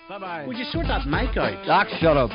Bye-bye. Would you sort that mic out? Doc, shut up.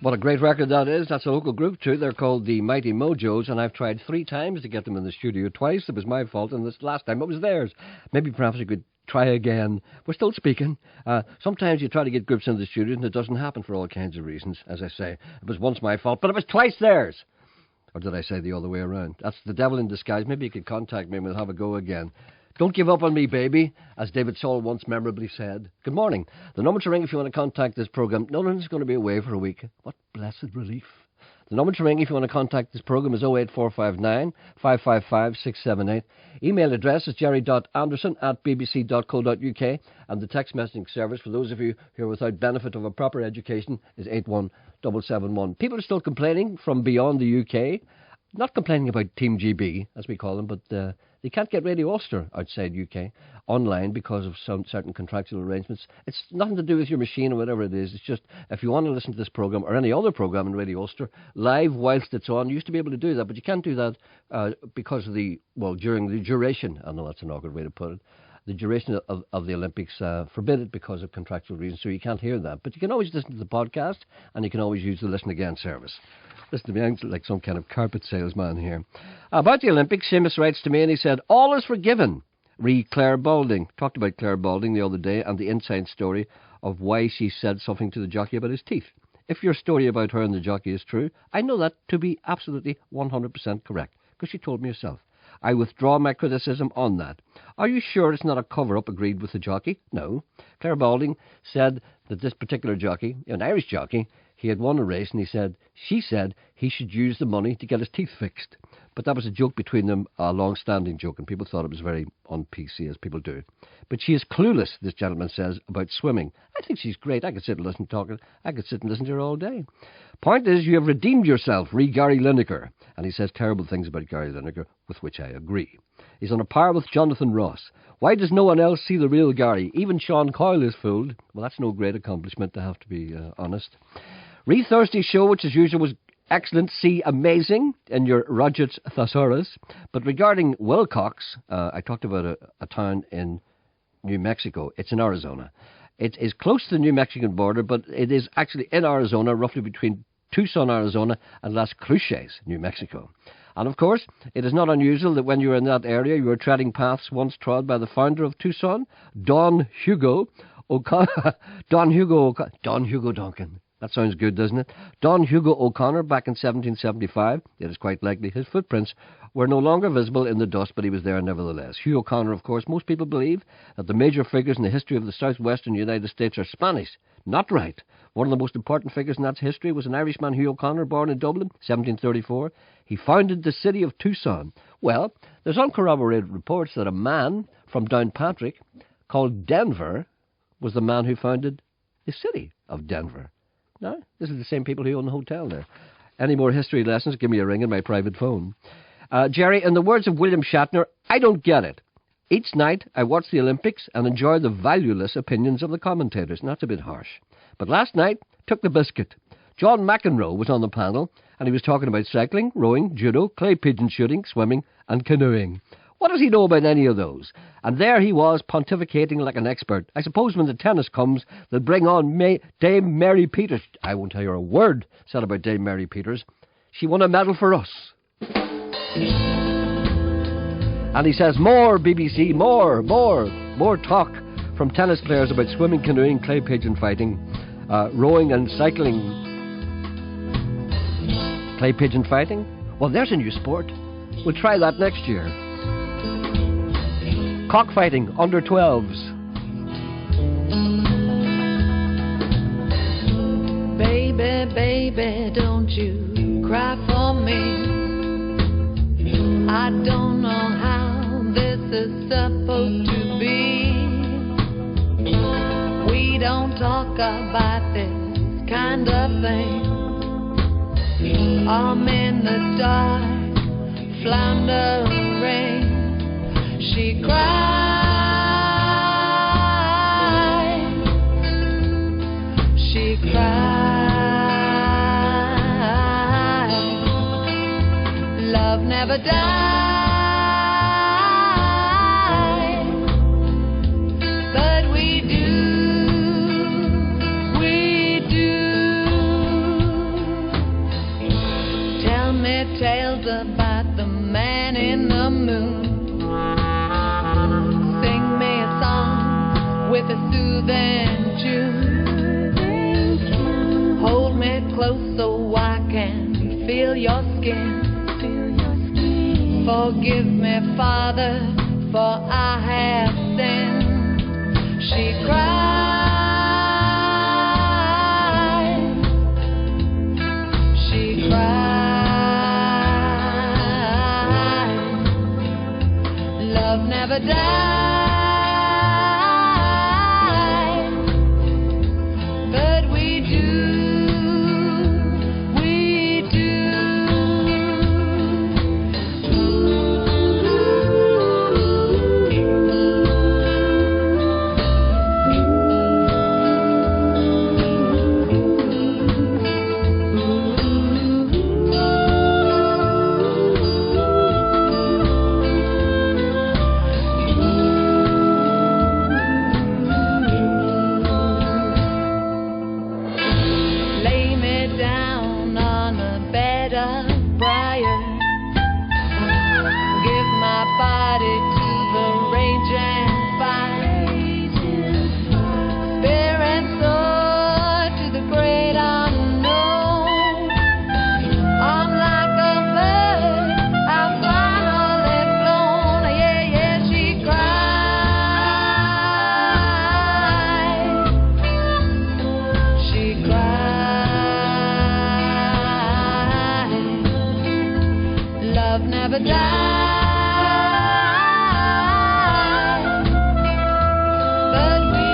What a great record that is. That's a local group too. They're called the Mighty Mojos, and I've tried 3 times to get them in the studio. Twice it was my fault, and this last time it was theirs. Maybe perhaps we could try again. We're still speaking. Sometimes you try to get groups in the studio and it doesn't happen for all kinds of reasons. As I say, it was once my fault, but it was twice theirs. Or did I say the other way around? That's the devil in disguise. Maybe you could contact me and we'll have a go again. Don't give up on me, baby, as David Saul once memorably said. Good morning. The number to ring if you want to contact this programme. Nolan's going to be away for a week. What blessed relief. The number to ring if you want to contact this programme is 08459 555 678. Email address is jerry.anderson@bbc.co.uk. And the text messaging service, for those of you who are without benefit of a proper education, is 81771. People are still complaining from beyond the UK. Not complaining about Team GB, as we call them, but they can't get Radio Ulster outside UK online because of some certain contractual arrangements. It's nothing to do with your machine or whatever it is. It's just if you want to listen to this programme or any other programme in Radio Ulster live whilst it's on, you used to be able to do that, but you can't do that because of during the duration. I know that's an awkward way to put it. The duration of the Olympics forbid it because of contractual reasons, so you can't hear that. But you can always listen to the podcast, and you can always use the Listen Again service. Listen to me, I'm like some kind of carpet salesman here. About the Olympics, Seamus writes to me and he said, all is forgiven. Re Claire Balding. Talked about Claire Balding the other day and the inside story of why she said something to the jockey about his teeth. if your story about her and the jockey is true, I know that to be absolutely 100% correct, because she told me herself. I withdraw my criticism on that. Are you sure it's not a cover-up agreed with the jockey? No. Claire Balding said that this particular jockey, an Irish jockey, he had won a race, and she said he should use the money to get his teeth fixed. But that was a joke between them, a long-standing joke, and people thought it was very un-PC, as people do. But she is clueless, this gentleman says, about swimming. I think she's great. I could sit and listen to her all day. Point is, you have redeemed yourself, re Gary Lineker. And he says terrible things about Gary Lineker, with which I agree. He's on a par with Jonathan Ross. Why does no one else see the real Gary? Even Sean Coyle is fooled. Well, that's no great accomplishment, to have to be honest. Re Thursday's show, which as usual was excellent, see amazing in your Roget's Thesaurus. But regarding Wilcox, I talked about a town in New Mexico. It's in Arizona. It is close to the New Mexican border, but it is actually in Arizona, roughly between Tucson, Arizona, and Las Cruces, New Mexico. And of course, it is not unusual that when you are in that area, you are treading paths once trod by the founder of Tucson, Don Hugo Duncan. That sounds good, doesn't it? Don Hugo O'Connor, back in 1775. It is quite likely his footprints were no longer visible in the dust, but he was there nevertheless. Hugh O'Connor, of course, most people believe that the major figures in the history of the southwestern United States are Spanish. Not right. One of the most important figures in that history was an Irishman, Hugh O'Connor, born in Dublin, 1734. He founded the city of Tucson. Well, there's uncorroborated reports that a man from Downpatrick called Denver was the man who founded the city of Denver. No, this is the same people who own the hotel there. Any more history lessons, give me a ring on my private phone. Gerry, in the words of William Shatner, I don't get it. Each night I watch the Olympics and enjoy the valueless opinions of the commentators. And that's a bit harsh. But last night, took the biscuit. John McEnroe was on the panel, and he was talking about cycling, rowing, judo, clay pigeon shooting, swimming, and canoeing. What does he know about any of those? And there he was, pontificating like an expert. I suppose when the tennis comes, they'll bring on Dame Mary Peters. I won't tell you a word said about Dame Mary Peters. She won a medal for us. And he says, more BBC, more talk from tennis players about swimming, canoeing, clay pigeon fighting, rowing and cycling. Clay pigeon fighting? Well, there's a new sport. We'll try that next year. Cockfighting, under 12s. Baby, baby, don't you cry for me. I don't know how this is supposed to be. We don't talk about this kind of thing. I'm in the dark, floundering. She cried, she cried. Love never died, but we do. Tell me tales about the man in the moon. With a soothing tune. Hold me close so I can feel your skin. Forgive me, Father, for I have sinned. She cried. She cried. Love never dies. never die. But we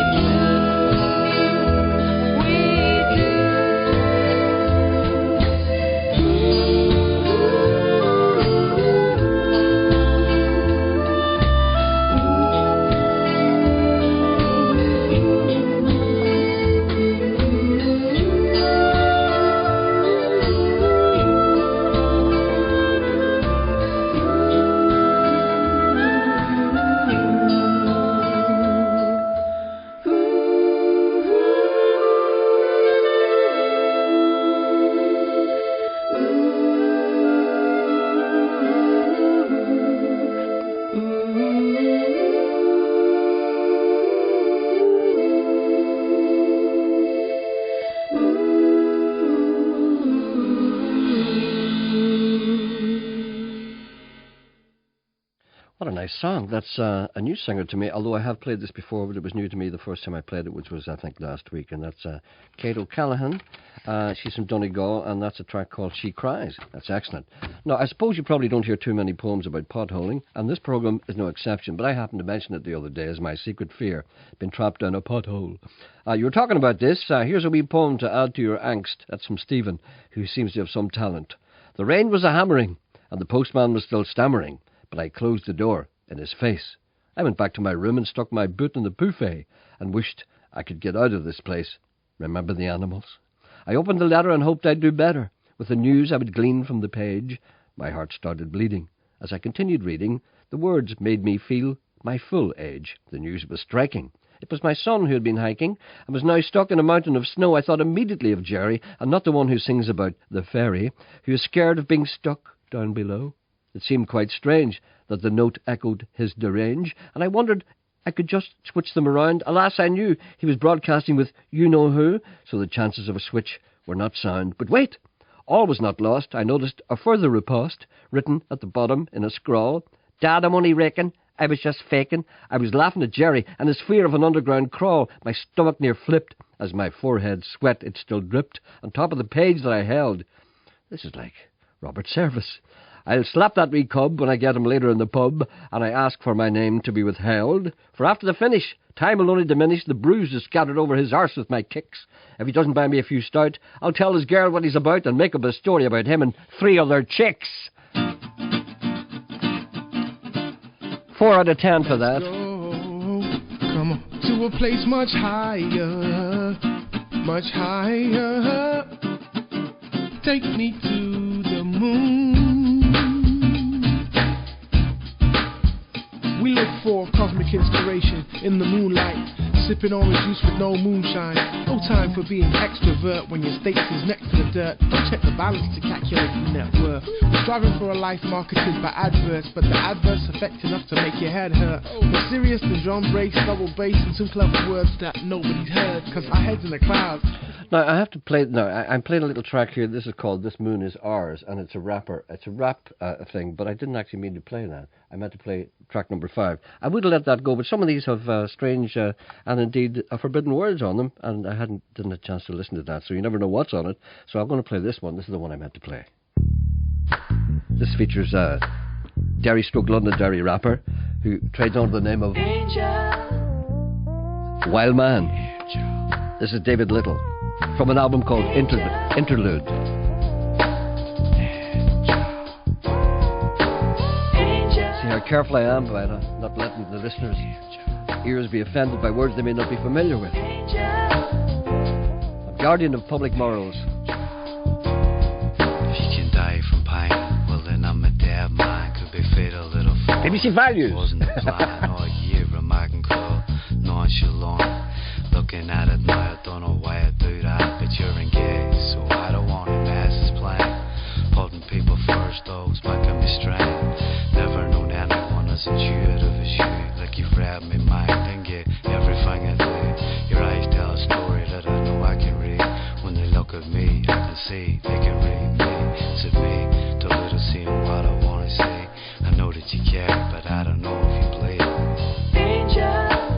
What a nice song. That's a new singer to me, although I have played this before, but it was new to me the first time I played it, which was, I think, last week. And that's Kate O'Callaghan. She's from Donegal, and that's a track called She Cries. That's excellent. Now, I suppose you probably don't hear too many poems about potholing, and this programme is no exception, but I happened to mention it the other day as my secret fear, been trapped down a pothole. You were talking about this. Here's a wee poem to add to your angst. That's from Stephen, who seems to have some talent. The rain was a hammering, and the postman was still stammering, but I closed the door in his face. I went back to my room and stuck my boot in the buffet and wished I could get out of this place. Remember the animals? I opened the letter and hoped I'd do better. With the news I would glean from the page, my heart started bleeding. As I continued reading, the words made me feel my full age. The news was striking. It was my son who had been hiking and was now stuck in a mountain of snow. I thought immediately of Gerry, and not the one who sings about the ferry, who is scared of being stuck down below. It seemed quite strange that the note echoed his derange, and I wondered I could just switch them around. Alas, I knew he was broadcasting with you-know-who, so the chances of a switch were not sound. But wait! All was not lost. I noticed a further riposte, written at the bottom in a scrawl. Dad, I'm only raking. I was just faking. I was laughing at Gerry and his fear of an underground crawl. My stomach near flipped. As my forehead sweat, it still dripped on top of the page that I held. This is like Robert Service. I'll slap that wee cub when I get him later in the pub, and I ask for my name to be withheld. For after the finish, time will only diminish the bruises scattered over his arse with my kicks. If he doesn't buy me a few stout, I'll tell his girl what he's about and make up a story about him and 3 other chicks. 4 out of 10 for that. Come on, to a place much higher, much higher. Take me to the moon. We look for cosmic inspiration in the moonlight, sipping orange juice with no moonshine. No time for being extrovert when your status is next to the dirt. Don't check the balance to calculate your net worth. We're striving for a life marketed by adverts, but the adverts affect enough to make your head hurt. We're serious than drum breaks, double bass, and some clever words that nobody's heard, cause our head's in the clouds. Now, I have to play... Now, I'm playing a little track here. This is called This Moon Is Ours, and it's a rapper. It's a rap thing, but I didn't actually mean to play that. I meant to play track number 5. I would have let that go, but some of these have strange and indeed forbidden words on them, and I didn't have a chance to listen to that, so you never know what's on it. So I'm going to play this one. This is the one I meant to play. This features Derry Stroke Londonderry rapper who trades under the name of Wild Man. This is David Little, from an album called Interlude. See how careful I am by not letting the listeners' ears be offended by words they may not be familiar with. A guardian of public morals. If you can die from pain, well then I'm a dead man. Could be fed a little far. BBC Values. Wasn't the plan all year, remarking cool, nonchalant. Looking at it now, I don't know why I do that, but you're engaged, so I don't want to mess this plan. Putting people first, though, it's making me strain. Never known anyone as intuitive as you, like you've read my mind and get everything I do. Your eyes tell a story that I know I can read. When they look at me, I can see they can read me. It's me, the little seeing what I want to see. I know that you care, but I don't know if you bleed. Angel.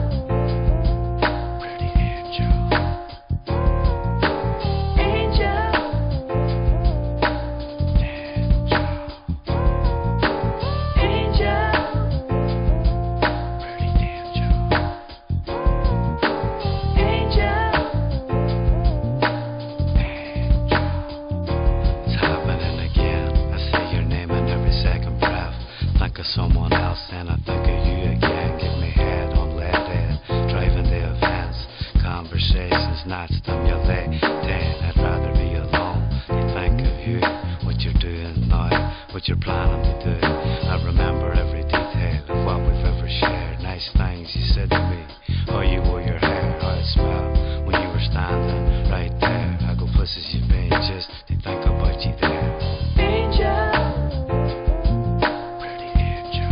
what you're planning to do. I remember every detail of what we've ever shared. Nice things you said to me, how you wore your hair, how it smelled when you were standing right there. I go places you've been just to think about you there. Angel, Pretty angel.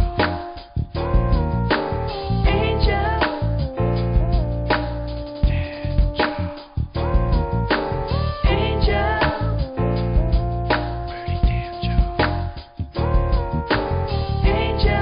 angel, angel, Pretty angel. angel.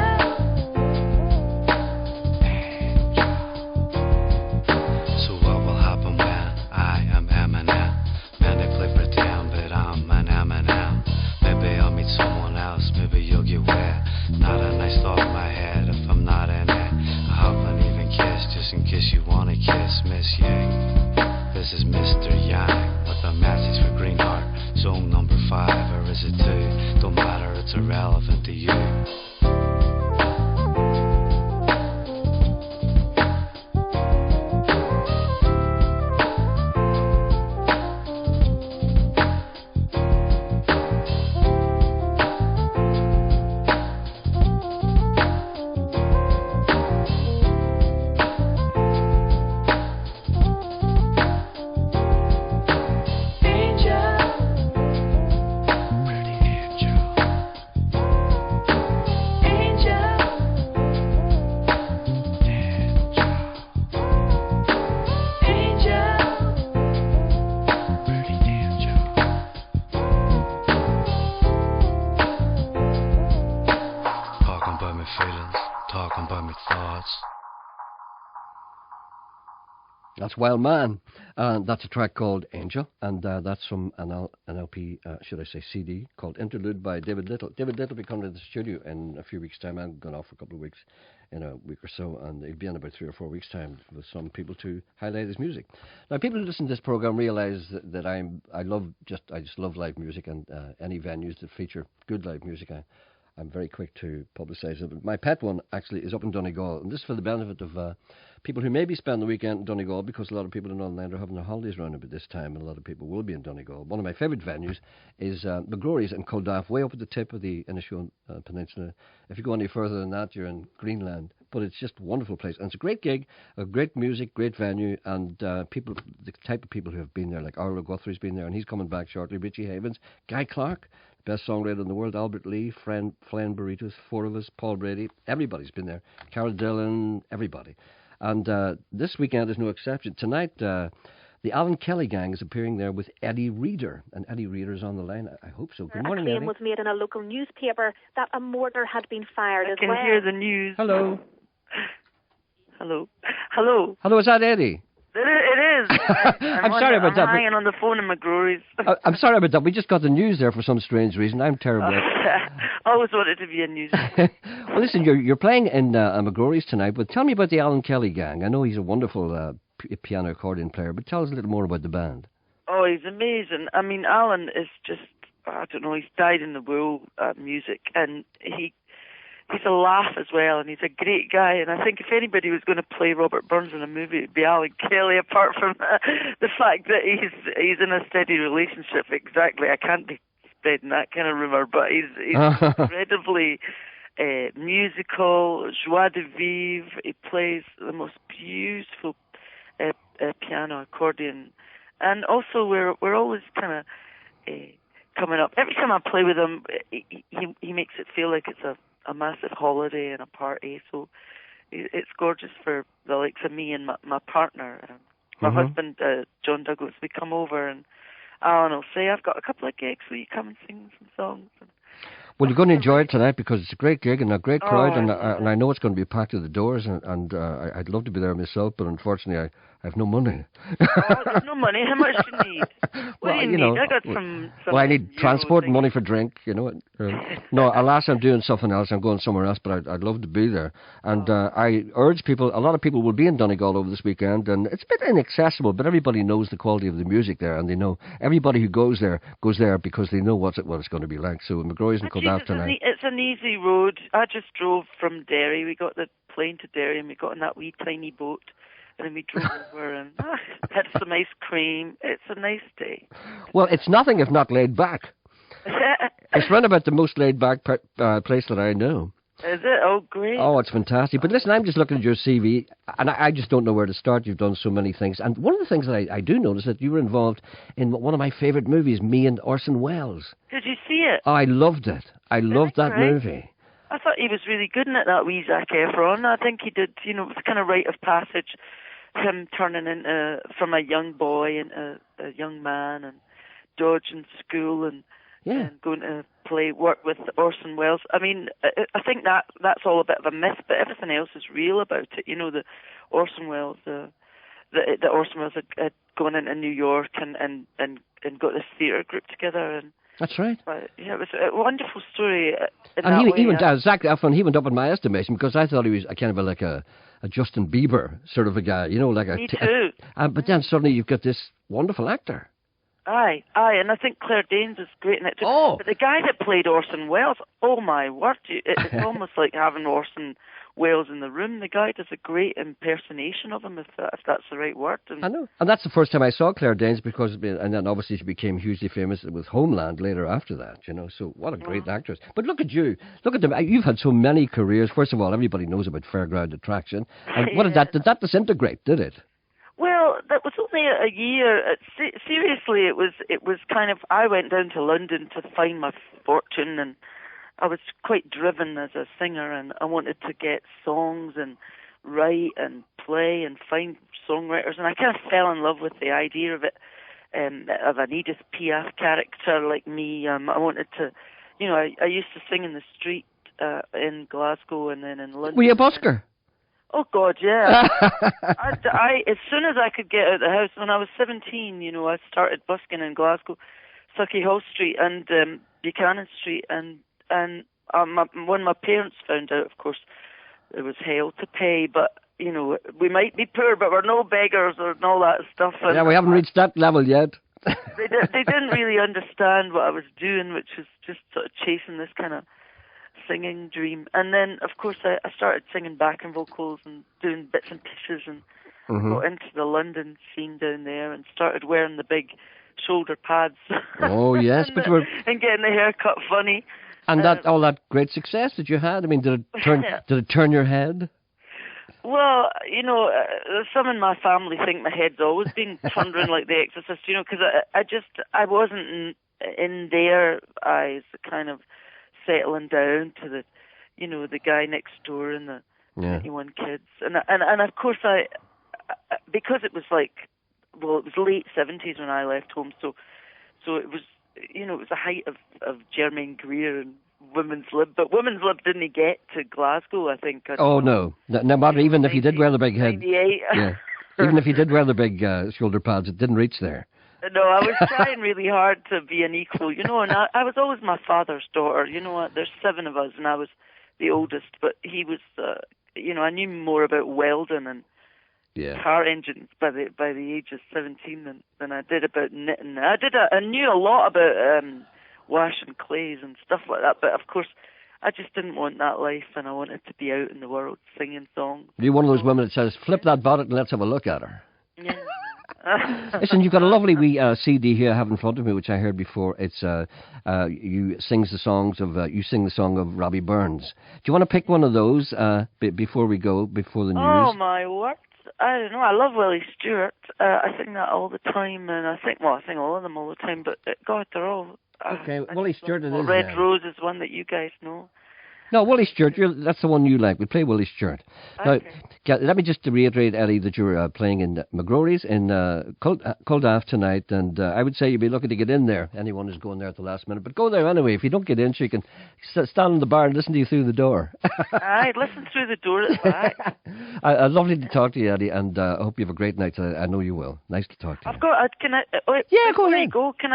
So what will happen when I am Eminem? When they play pretend, but I'm an Eminem. Maybe I'll meet someone else, maybe you'll get wet. Not a nice thought in my head if I'm not in it. I haven't even kissed, just in case you wanna kiss Miss Yang. This is Mr. Yang with a message for Greenheart. Song number 5, or is it 2? Don't matter, it's irrelevant to you. Pretty angel. Pretty angel. Talking about my feelings, talking about my thoughts. That's Wild Man. That's a track called Angel, and that's from an LP, should I say CD, called Interlude by David Little. David Little will be coming to the studio in a few weeks' time. I'm going off for a couple of weeks, in a week or so, and he'll be in about 3 or 4 weeks' time with some people to highlight his music. Now, people who listen to this program realise that I just love live music, and any venues that feature good live music, I'm very quick to publicise it. But my pet one actually is up in Donegal, and this is for the benefit of people who maybe spend the weekend in Donegal, because a lot of people in Northern Ireland are having their holidays around about this time, and a lot of people will be in Donegal. One of my favourite venues is McGrory's in Culdaff, way up at the tip of the Inishowen Peninsula. If you go any further than that, you're in Greenland. But it's just a wonderful place, and it's a great gig, great music, great venue, and people, the type of people who have been there, like Arlo Guthrie's been there, and he's coming back shortly. Richie Havens, Guy Clark, best songwriter in the world, Albert Lee, Flan Burritos, 4 of us, Paul Brady, everybody's been there, Carol Dillon, everybody. And this weekend is no exception. Tonight, the Alan Kelly Gang is appearing there with Eddie Reader, and Eddie Reader is on the line. I hope so. Good morning, A claim Eddie. was made in a local newspaper that a mortar had been fired as I can well. hear the news. Hello. Hello. Hello. Hello, is that Eddie? It is. I'm sorry about that, I'm but- hanging on the phone in McGrory's. I'm sorry about that. We just got the news there for some strange reason. I'm terrible. Always wanted to be a news. Well, listen, you're playing in McGrory's tonight, but tell me about the Alan Kelly Gang. I know he's a wonderful piano accordion player, but tell us a little more about the band. Oh, he's amazing. I mean, Alan is just, I don't know, he's died in the world of music, and he's a laugh as well, and he's a great guy. And I think if anybody was going to play Robert Burns in a movie, it'd be Alan Kelly. Apart from the fact that he's in a steady relationship, exactly. I can't be spreading that kind of rumor, but he's incredibly musical, joie de vivre. He plays the most beautiful piano, accordion, and also we're always kind of coming up. Every time I play with him, he makes it feel like it's a massive holiday and a party. So it's gorgeous for the likes of me and my partner. My husband, John Douglas, we come over and Alan will say, I've got a couple of gigs, will you come and sing some songs? Well, you're going to enjoy it tonight because it's a great gig and a great crowd, Oh, and I know it's going to be packed to the doors, and I'd love to be there myself, but unfortunately I have no money. There's no money. How much do you need? What do you need? I got some well, I need Euro transport and things. money for drink, you know. No, alas, I'm doing something else. I'm going somewhere else, but I'd love to be there. And I urge people, a lot of people will be in Donegal over this weekend, and it's a bit inaccessible, but everybody knows the quality of the music there, and they know everybody who goes there because they know what it's going to be like. So McGrory's and Culdaff tonight. It's an easy road. I just drove from Derry. We got the plane to Derry, and we got in that wee tiny boat. And then we drove over and had some ice cream. It's a nice day. Well, it's nothing if not laid back. It's run about the most laid-back place that I know. Is it? Oh, great. Oh, it's fantastic. But listen, I'm just looking at your CV, and I just don't know where to start. You've done so many things. And one of the things that I do notice that you were involved in one of my favourite movies, Me and Orson Welles. Did you see it? I loved it. I loved that great? movie. I thought he was really good in it, that wee Zac Efron. I think he did, it was kind of rite of passage, him turning into, from a young boy into a young man and dodging school and going to work with Orson Welles. I mean, I think that's all a bit of a myth, but everything else is real about it. The Orson Welles, the Orson Welles had gone into New York and got this theatre group together. And that's right. Yeah, it was a wonderful story. And Zac Efron, he went up in my estimation because I thought he was a kind of like a Justin Bieber sort of a guy, Me too. But then suddenly you've got this wonderful actor. Aye, and I think Claire Danes is great in it too. Oh. But the guy that played Orson Welles, oh my word, it's almost like having Orson Welles in the room. The guy does a great impersonation of him, if that's the right word. I know. And that's the first time I saw Claire Danes, and then obviously she became hugely famous with Homeland later after that, So what a great actress. But look at you. Look at them. You've had so many careers. First of all, everybody knows about Fairground Attraction. And what did that disintegrate, did it? Well, that was only a year. Seriously, it was kind of, I went down to London to find my fortune, and I was quite driven as a singer, and I wanted to get songs and write and play and find songwriters, and I kind of fell in love with the idea of it, of an Edith Piaf character like me. I wanted to, I used to sing in the street in Glasgow and then in London. Were you a busker? Oh God, yeah. I as soon as I could get out of the house, when I was 17, I started busking in Glasgow, Sauchiehall Street and Buchanan Street, and when my parents found out, of course, there was hell to pay. But we might be poor, but we're no beggars and all that stuff. And yeah, we haven't reached that level yet. They didn't really understand what I was doing, which was just sort of chasing this kind of singing dream. And then, of course, I started singing backing vocals and doing bits and pieces, and got into the London scene down there and started wearing the big shoulder pads. Oh yes, and getting the haircut funny. And all that great success that you had. I mean, did it turn your head? Well, some in my family think my head's always been turned around like The Exorcist, because I wasn't in their eyes kind of settling down to the guy next door and the 21 kids, and of course because it was it was late 70s when I left home, so it was it was the height of Germaine Greer and Women's Lib, but Women's Lib didn't get to Glasgow, I think. No matter, even if you did wear the big head, yeah, even if you did wear the big shoulder pads, it didn't reach there. No, I was trying really hard to be an equal, and I was always my father's daughter. There's 7 of us, and I was the oldest, but he was, I knew more about welding and car engines by the age of 17 than I did about knitting. I knew a lot about washing clays and stuff like that, but of course, I just didn't want that life, and I wanted to be out in the world singing songs. You're one of those women that says, flip that bonnet and let's have a look at her. Yeah. Listen, you've got a lovely wee CD here I have in front of me, which I heard before. It's you sing the song of Robbie Burns. Do you want to pick one of those before we go, before the news? Oh my word! I don't know. I love Willie Stewart. I sing that all the time, and I sing all of them all the time. But God, they're all okay. Willie Stewart it is. Red Rose is one that you guys know. No, Willie Stewart, that's the one you like. We play Willie Stewart. Okay. Now, let me just reiterate, Eddie, that you're playing in McGrory's in Culdaff tonight, and I would say you'd be lucky to get in there. Anyone who's going there at the last minute. But go there anyway. If you don't get in, so you can stand in the bar and listen to you through the door. Aye, listen through the door at the back. Lovely to talk to you, Eddie, and I hope you have a great night tonight. I know you will. Nice to talk to you. Go ahead. Can I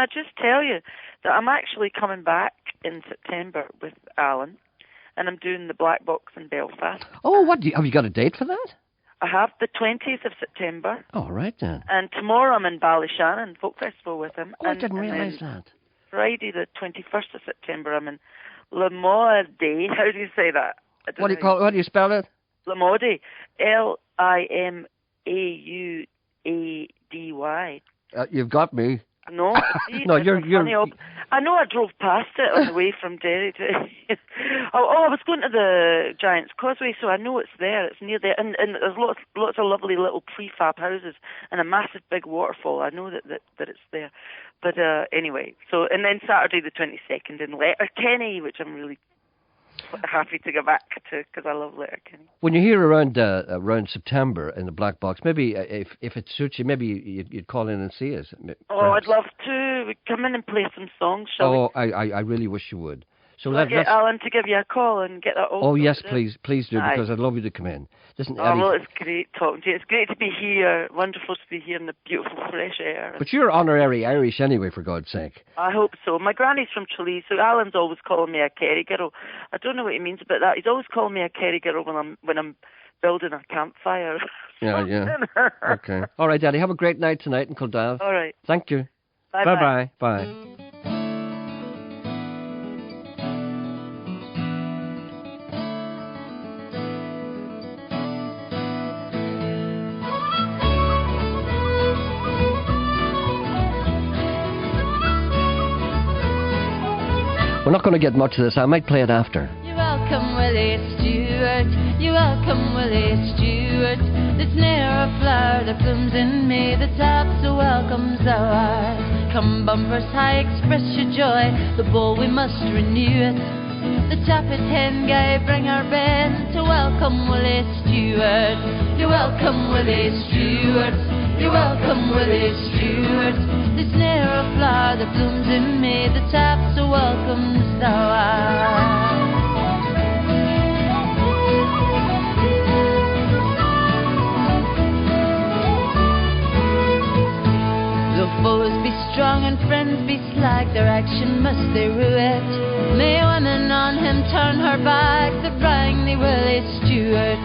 just tell you that I'm actually coming back in September with Alan, and I'm doing the Black Box in Belfast. Oh, have you got a date for that? I have the 20th of September. All right, then. And tomorrow I'm in Ballyshannon Folk Festival with him. Oh, I didn't realise that. Friday the 21st of September I'm in Lamaudy. How do you say that? What do you call it? How do you spell it? Lamaudy. Limauady. You've got me. No, see, No, you're. I know I drove past it on the way from Derry to. I was going to the Giant's Causeway, so I know it's there. It's near there, and there's lots of lovely little prefab houses and a massive big waterfall. I know that it's there. But anyway, so and then Saturday the 22nd in Letterkenny, which I'm really happy to go back to because I love Letterkenny. When you're here around September in the Black Box, maybe if it suits you, maybe you'd call in and see us. Oh, I'd love to. We'd come in and play some songs, shall we? Oh, I really wish you would. So let's get Alan to give you a call and get that all. Oh yes, please do, because I'd love you to come in. Listen, well, it's great talking to you. It's great to be here. Wonderful to be here in the beautiful fresh air. But you're honorary Irish anyway, for God's sake. I hope so. My granny's from Tralee, so Alan's always calling me a Kerry girl. I don't know what he means about that. He's always calling me a Kerry girl when I'm building a campfire. Yeah. Okay. All right, Daddy. Have a great night tonight in Kildare. All right. Thank you. Bye. Bye. We're not going to get much of this. I might play it after. You're welcome, Willie Stewart. You're welcome, Willie Stewart. There's ne'er a flower that blooms in May. The taps are welcomes thou art. Come bumpers high, express your joy. The bowl we must renew it. The tappet hen guy bring our band to welcome Willie Stewart. You're welcome, Willie Stewart. You're welcome, Willie Stewart. There's ne'er a flower that blooms in May. The taps are welcomes thou art. Though foes be strong and friends be slack, their action must they rue it. May woman on him turn her back, the bring thee Willie Stewart.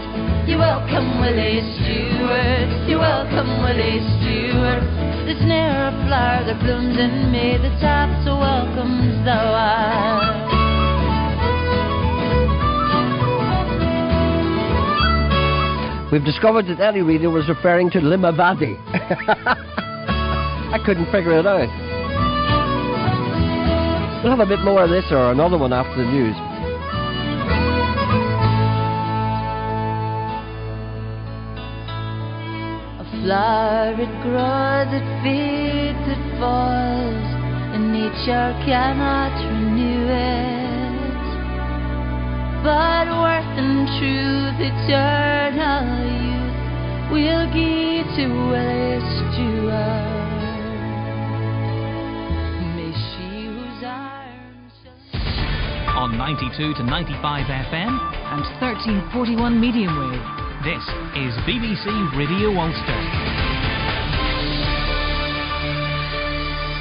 You're welcome, Willie Stewart. You're welcome, Willie Stewart. There's ne'er a flower that blooms in May. The taps are welcomes thou art. We've discovered that Ellie Reader was referring to Limavady. I couldn't figure it out. We'll have a bit more of this or another one after the news. Flower it grows, it fades, it falls, and nature cannot renew it. But worth and truth, eternal youth, we'll give to Willie Stewart. May she whose arms shall... On 92 to 95 FM and 1341 medium wave. This is BBC Radio Ulster.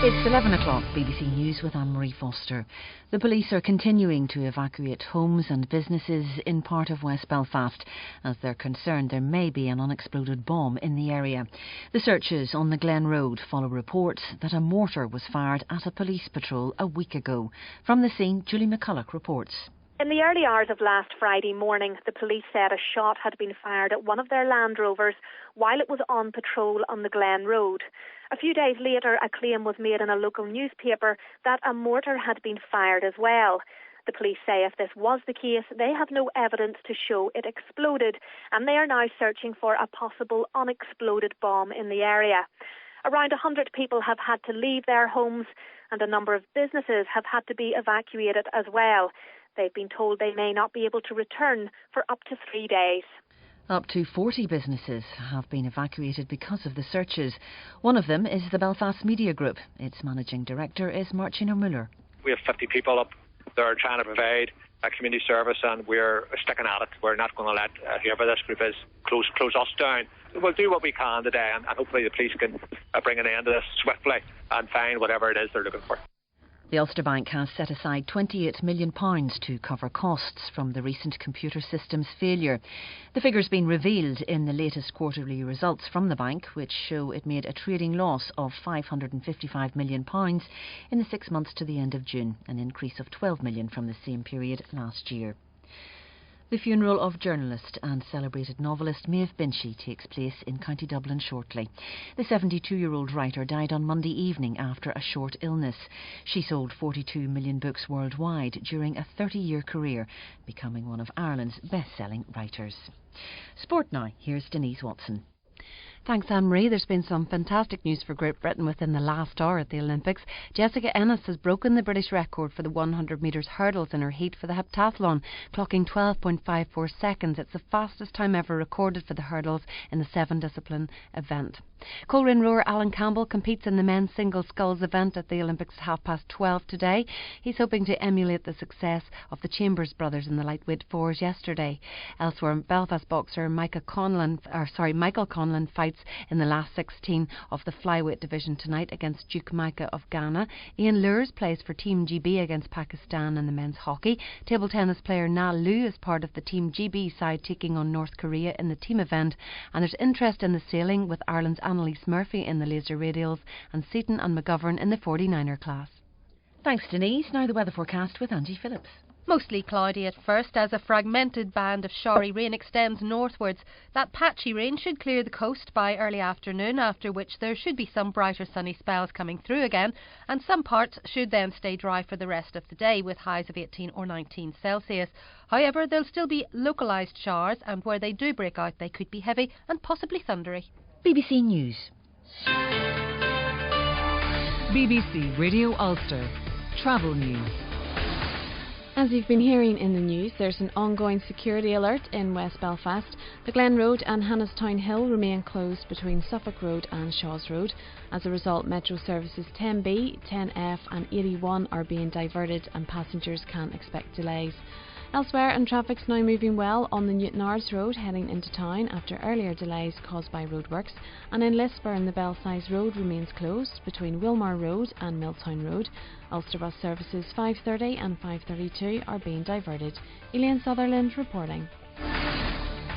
It's 11 o'clock, BBC News with Anne-Marie Foster. The police are continuing to evacuate homes and businesses in part of West Belfast as they're concerned there may be an unexploded bomb in the area. The searches on the Glen Road follow reports that a mortar was fired at a police patrol a week ago. From the scene, Julie McCulloch reports. In the early hours of last Friday morning, the police said a shot had been fired at one of their Land Rovers while it was on patrol on the Glen Road. A few days later, a claim was made in a local newspaper that a mortar had been fired as well. The police say if this was the case, they have no evidence to show it exploded, and they are now searching for a possible unexploded bomb in the area. Around 100 people have had to leave their homes, and a number of businesses have had to be evacuated as well. They've been told they may not be able to return for up to 3 days. Up to 40 businesses have been evacuated because of the searches. One of them is the Belfast Media Group. Its managing director is Marcino Müller. We have 50 people up there trying to provide a community service, and we're sticking at it. We're not going to let whoever this group is close us down. We'll do what we can today, and hopefully the police can bring an end to this swiftly and find whatever it is they're looking for. The Ulster Bank has set aside £28 million to cover costs from the recent computer system's failure. The figure's been revealed in the latest quarterly results from the bank, which show it made a trading loss of £555 million in the 6 months to the end of June, an increase of £12 million from the same period last year. The funeral of journalist and celebrated novelist Maeve Binchy takes place in County Dublin shortly. The 72-year-old writer died on Monday evening after a short illness. She sold 42 million books worldwide during a 30-year career, becoming one of Ireland's best-selling writers. Sport now. Here's Denise Watson. Thanks, Anne-Marie. There's been some fantastic news for Great Britain within the last hour at the Olympics. Jessica Ennis has broken the British record for the 100 metres hurdles in her heat for the heptathlon, clocking 12.54 seconds. It's the fastest time ever recorded for the hurdles in the 7-discipline event. Coleraine rower Alan Campbell competes in the men's single sculls event at the Olympics at 12:30 today. He's hoping to emulate the success of the Chambers brothers in the lightweight fours yesterday. Elsewhere, Belfast boxer Michael Conlon fights in the last 16 of the flyweight division tonight against Duke Micah of Ghana. Ian Lures plays for Team GB against Pakistan in the men's hockey. Table tennis player Na Liu is part of the Team GB side taking on North Korea in the team event. And there's interest in the sailing with Ireland's Annalise Murphy in the laser radials and Seaton and McGovern in the 49er class. Thanks, Denise. Now the weather forecast with Angie Phillips. Mostly cloudy at first as a fragmented band of showery rain extends northwards. That patchy rain should clear the coast by early afternoon, after which there should be some brighter sunny spells coming through again, and some parts should then stay dry for the rest of the day with highs of 18 or 19 Celsius. However, there'll still be localised showers, and where they do break out they could be heavy and possibly thundery. BBC News. BBC Radio Ulster. Travel News. As you've been hearing in the news, there's an ongoing security alert in West Belfast. The Glen Road and Hannistown Hill remain closed between Suffolk Road and Shaws Road. As a result, Metro services 10B, 10F and 81 are being diverted and passengers can expect delays. Elsewhere, and traffic's now moving well on the Newtonards Road heading into town after earlier delays caused by roadworks, and in Lisburn the Belsize Road remains closed between Wilmar Road and Milltown Road. Ulster Bus services 5:30 and 5:32 are being diverted. Elaine Sutherland reporting.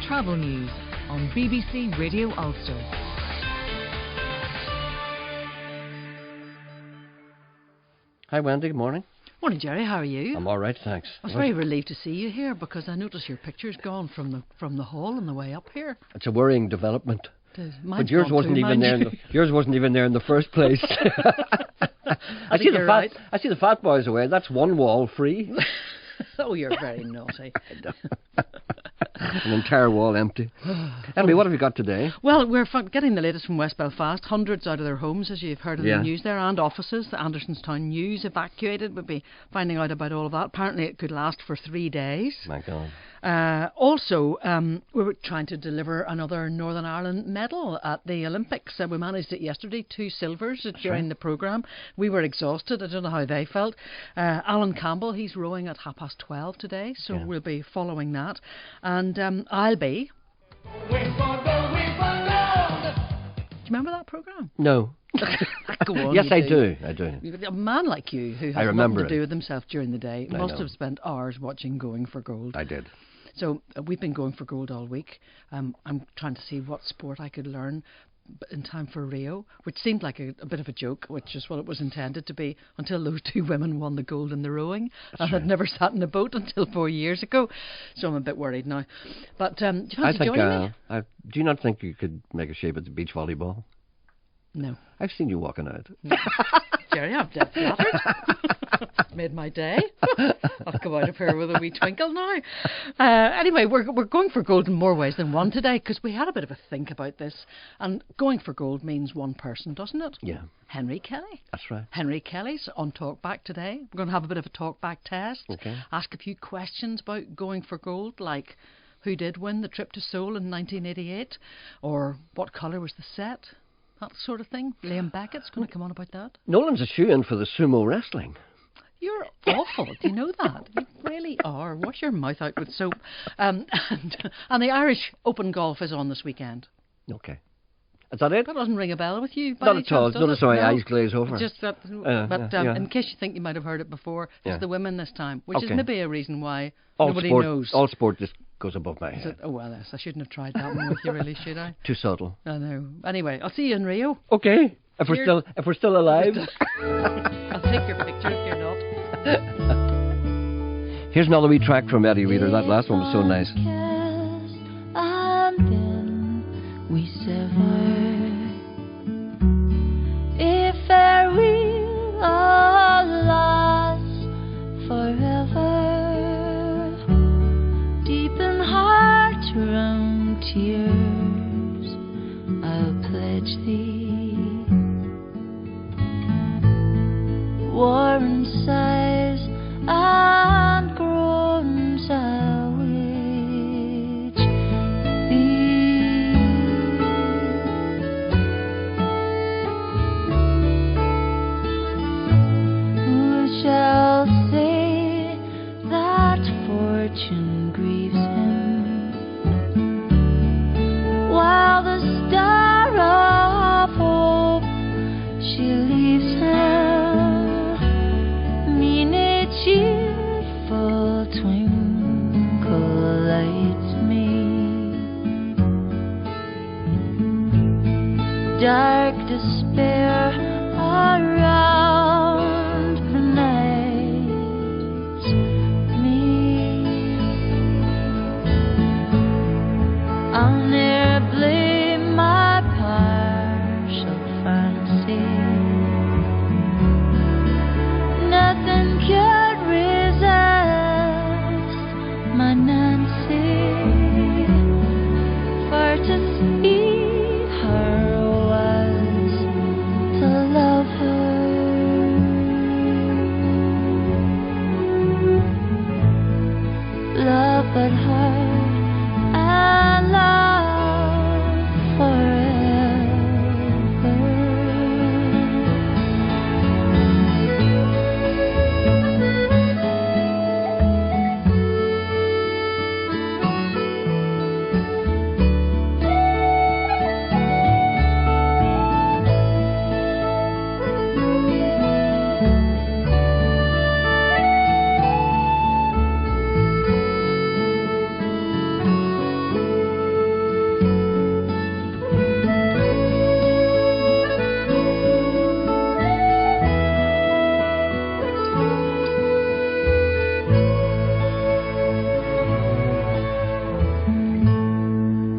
Travel News on BBC Radio Ulster. Hi Wendy, good morning. Morning, Gerry. How are you? I'm all right, thanks. I was very relieved to see you here because I noticed your picture's gone from the hall on the way up here. It's a worrying development. But yours wasn't even there. Yours wasn't even there in the first place. I see the fat boys away. That's one wall free. Oh, you're very naughty. An entire wall empty. Anyway, what have you got today? Well, we're getting the latest from West Belfast. Hundreds out of their homes, as you've heard in the news there, and offices. The Andersonstown News evacuated. We'll be finding out about all of that. Apparently it could last for 3 days. My God. Also, we were trying to deliver another Northern Ireland medal at the Olympics. We managed it yesterday, 2 silvers during the programme. We were exhausted. I don't know how they felt. Alan Campbell, he's rowing at 12:30 today, so we'll be following that. And I'll be... Do you remember that programme? No. Go on, yes, I do. A man like you who has nothing to do with himself during the day must have spent hours watching Going for Gold. I did. So we've been going for gold all week. I'm trying to see what sport I could learn in time for Rio, which seemed like a bit of a joke, which is what it was intended to be, until those 2 women won the gold in the rowing. And I'd never sat in a boat until 4 years ago, so I'm a bit worried now. But do you fancy joining me? Do you not think you could make a shape at the beach volleyball? No. I've seen you walking out. Gerry, I'm dead flattered. Made my day. I'll go out of here with a wee twinkle now. Anyway, we're going for gold in more ways than one today because we had a bit of a think about this. And going for gold means one person, doesn't it? Yeah. Henry Kelly. That's right. Henry Kelly's on Talkback today. We're going to have a bit of a Talkback test. Okay. Ask a few questions about going for gold, like who did win the trip to Seoul in 1988, or what colour was the set. That sort of thing. Liam Beckett's going to come on about that. Nolan's a shoe-in for the sumo wrestling. You're awful. Do you know that? You really are. Wash your mouth out with soap. And the Irish Open Golf is on this weekend. Okay. Is that it? That doesn't ring a bell with you. Not at all. Notice my eyes glaze over. Just that. In case you think you might have heard it before, it's the women this time, which is maybe a reason why nobody knows. All sport just goes above my head. Oh well, yes, I shouldn't have tried that one with you, really, should I? Too subtle. I know. Anyway, I'll see you in Rio. Okay. If we're still alive. I'll take your picture if you're not. Here's another wee track from Eddie Reader. That last one was so nice. And then we sever. If there will last forever, deep in heart round tears, I'll pledge thee. Warm sighs and groans I'll wage thee. Who shall say that fortune grieves him, while the star of hope she leaves him? Mean a cheerful twinkle lights me. Dark despair around benights me. I'll ne'er blame my partial fancy. Nothing can resist my Nancy, for to see her was to love her. Love but her and love forever.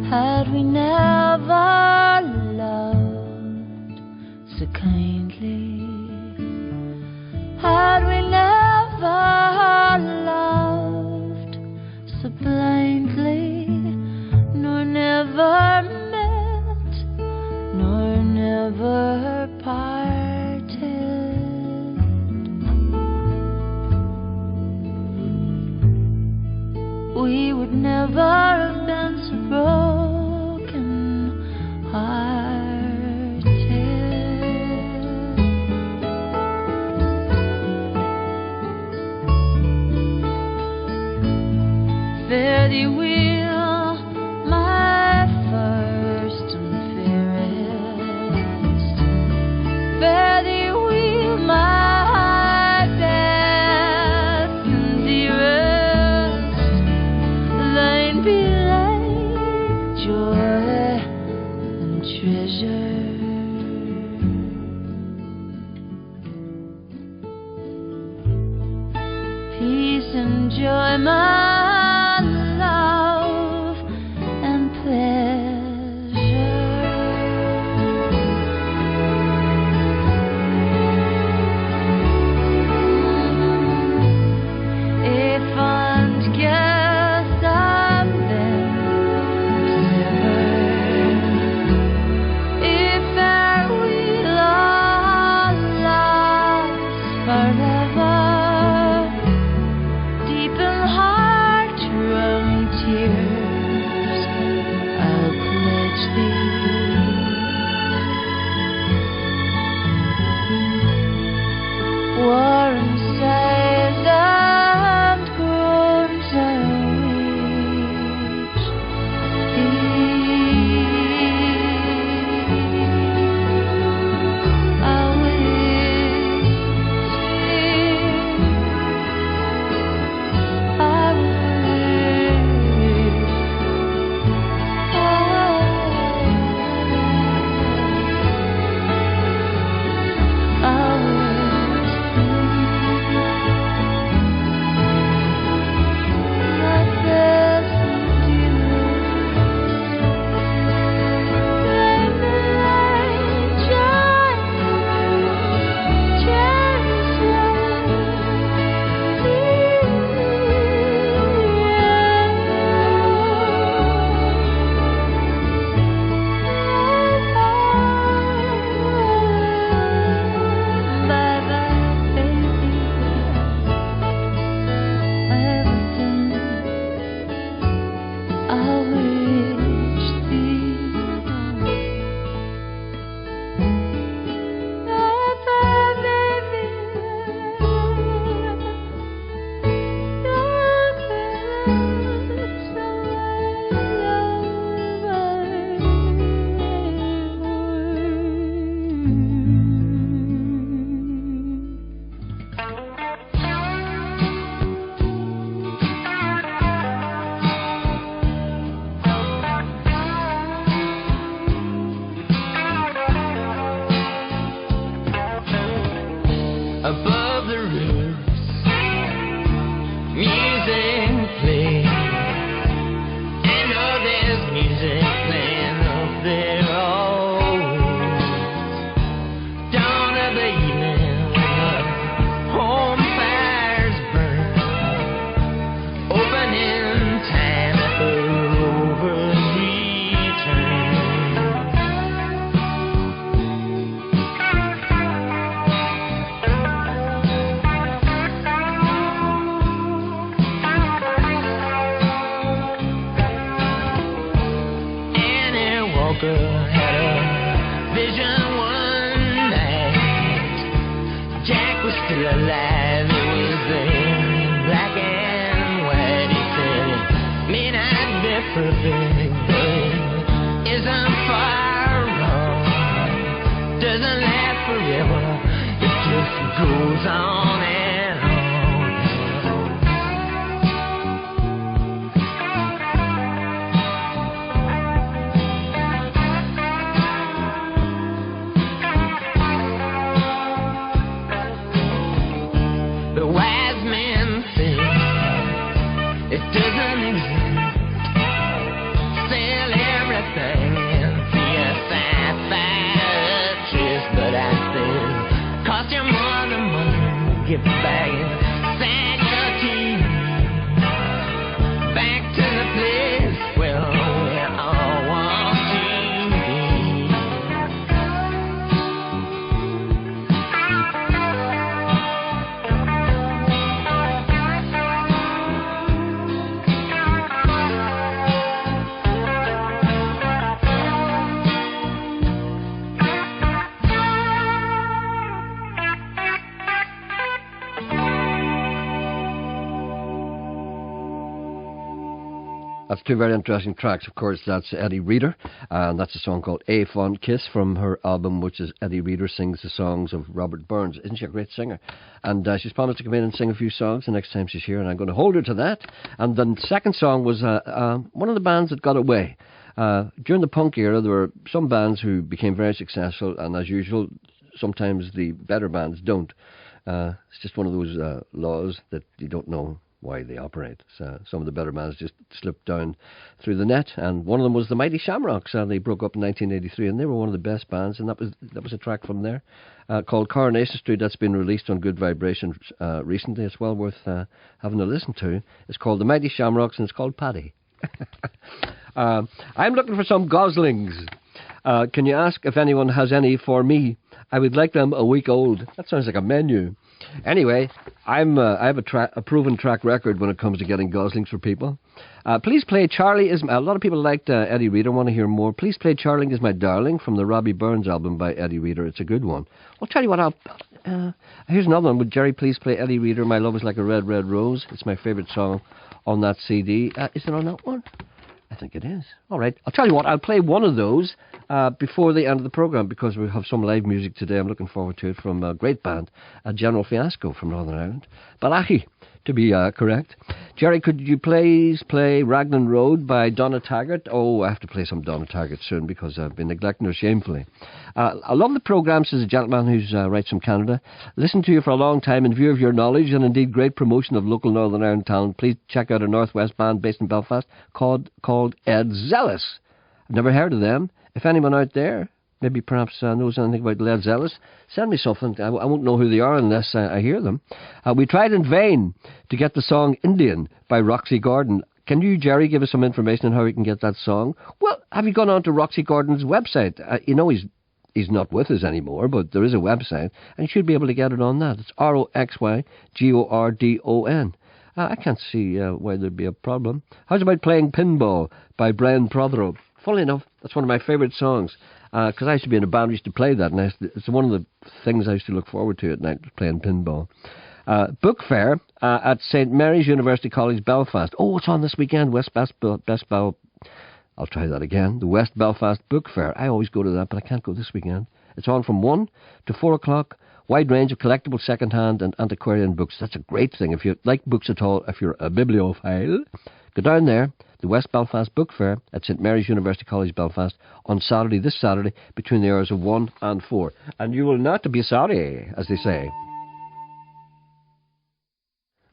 Had we never loved so kindly, had we never loved so blindly, nor never met, nor never parted, we would never have been so broken hearted. Fare thee well, my first and fairest. Fare thee well, my best and dearest. Thine be life, joy, and treasure. Peace and joy, my love and pleasure. If and guess I'm then severed, if there will last forever, deep in heart Walker had a vision one night. Jack was still alive, it was in black and white. He said it may not be perfect, but it isn't far wrong. Doesn't last forever, it just goes on and on. The wise men say it doesn't exist. Sell everything and see a psychiatrist, but I said, cost you more than money, get back inside your TV. Back to the place where we all want to be. That's two very interesting tracks. Of course, that's Eddie Reader, and that's a song called A Fond Kiss from her album, which is Eddie Reader Sings the Songs of Robert Burns. Isn't she a great singer? And she's promised to come in and sing a few songs the next time she's here, and I'm going to hold her to that. And the second song was one of the bands that got away. During the punk era, there were some bands who became very successful, and as usual, sometimes the better bands don't. It's just one of those laws that you don't know why they operate. So some of the better bands just slipped down through the net, and one of them was the Mighty Shamrocks. They broke up in 1983, and they were one of the best bands, and that was a track from there called Coronation Street. That's been released on Good Vibrations recently. It's well worth having a listen to. It's called the Mighty Shamrocks, and it's called Paddy. I'm looking for some goslings. Can you ask if anyone has any for me? I would like them a week old. That sounds like a menu. Anyway, I have a proven track record when it comes to getting goslings for people. Please play Charlie is... A lot of people liked Eddie Reader, want to hear more. Please play Charlie is My Darling from the Robbie Burns album by Eddie Reader. It's a good one. I'll tell you what, here's another one. Would Gerry please play Eddie Reader, My Love is Like a Red, Red Rose? It's my favourite song on that CD. Is it on that one? I think it is. All right. I'll tell you what, I'll play one of those before the end of the programme, because we have some live music today. I'm looking forward to it from a great band, General Fiasco from Northern Ireland. Balachi, to be correct. Gerry, could you please play Raglan Road by Donna Taggart? Oh, I have to play some Donna Taggart soon because I've been neglecting her shamefully. I love the programme, says a gentleman who's writes from Canada. Listen to you for a long time in view of your knowledge and indeed great promotion of local Northern Ireland talent. Please check out a Northwest band based in Belfast called Ed Zealous. I've never heard of them. If anyone out there maybe perhaps knows anything about Led Zealous, send me something. I won't know who they are unless I hear them. We tried in vain to get the song Indian by Roxy Gordon. Can you, Gerry, give us some information on how we can get that song? Well, have you gone on to Roxy Gordon's website? You know he's not with us anymore, but there is a website, and you should be able to get it on that. It's RoxyGordon. I can't see why there'd be a problem. How's about playing Pinball by Brian Prothero? Funnily enough, that's one of my favourite songs, because I used to be in a band, we used to play that, and it's one of the things I used to look forward to at night, playing pinball. Book fair at St Mary's University College, Belfast. Oh, it's on this weekend, I'll try that again. The West Belfast Book Fair. I always go to that, but I can't go this weekend. It's on from 1 to 4 o'clock. Wide range of collectible second-hand and antiquarian books. That's a great thing. If you like books at all, if you're a bibliophile, go down there, the West Belfast Book Fair at St Mary's University College, Belfast, on Saturday, this Saturday, between the hours of 1 and 4. And you will not be sorry, as they say.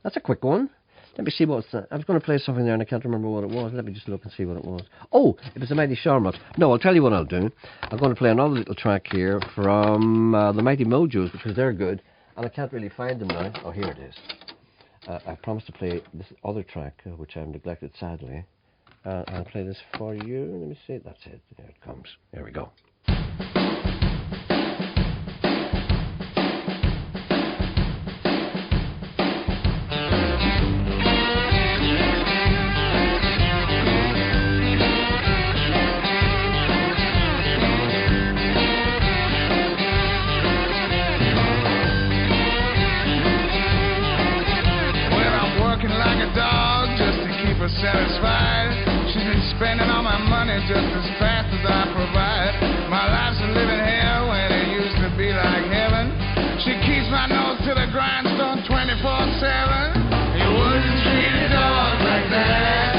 That's a quick one. Let me see what's that. I was going to play something there and I can't remember what it was. Let me just look and see what it was. Oh, it was the Mighty Shamrocks. No, I'll tell you what I'll do. I'm going to play another little track here from the Mighty Mojos, because they're good. And I can't really find them now. Oh, here it is. I promised to play this other track, which I've neglected sadly. I'll play this for you. Let me see. That's it. There it comes. There we go. money just as fast as I provide. My life's a living hell when it used to be like heaven. She keeps my nose to the grindstone 24/7. You wouldn't treat a dog like that.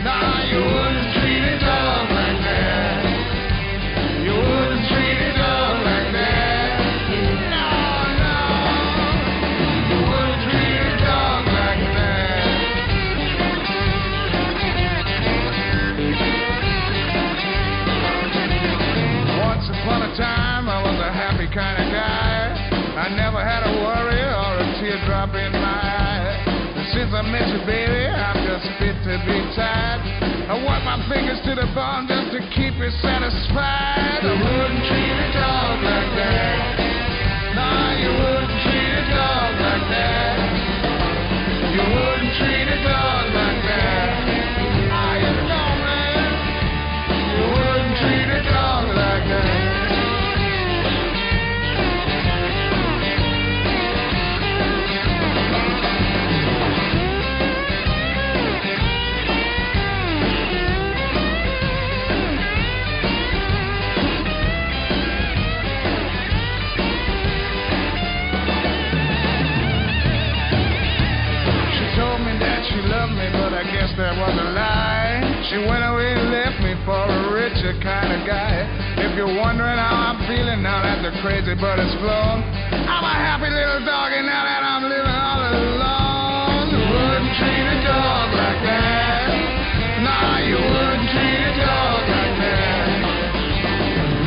No, you wouldn't treat a dog like that. You wouldn't treat a dog like that. No, no. You wouldn't treat a dog like that. Once upon a time I was a happy kind of guy. I never had a worry or a teardrop in my eye. Since I met you, baby, I'm just fit to be tied. I work my fingers to the bone just to keep you satisfied. I wouldn't treat a dog like that. No, you wouldn't treat a dog like that. You wouldn't treat a dog like that. Oh, you know, man. You wouldn't treat a dog like that. She loved me, but I guess that was a lie. She went away and left me for a richer kind of guy. If you're wondering how I'm feeling now that the crazy bird has flown, I'm a happy little doggy now that I'm living all alone. You wouldn't treat a dog like that. No, you wouldn't treat a dog like that.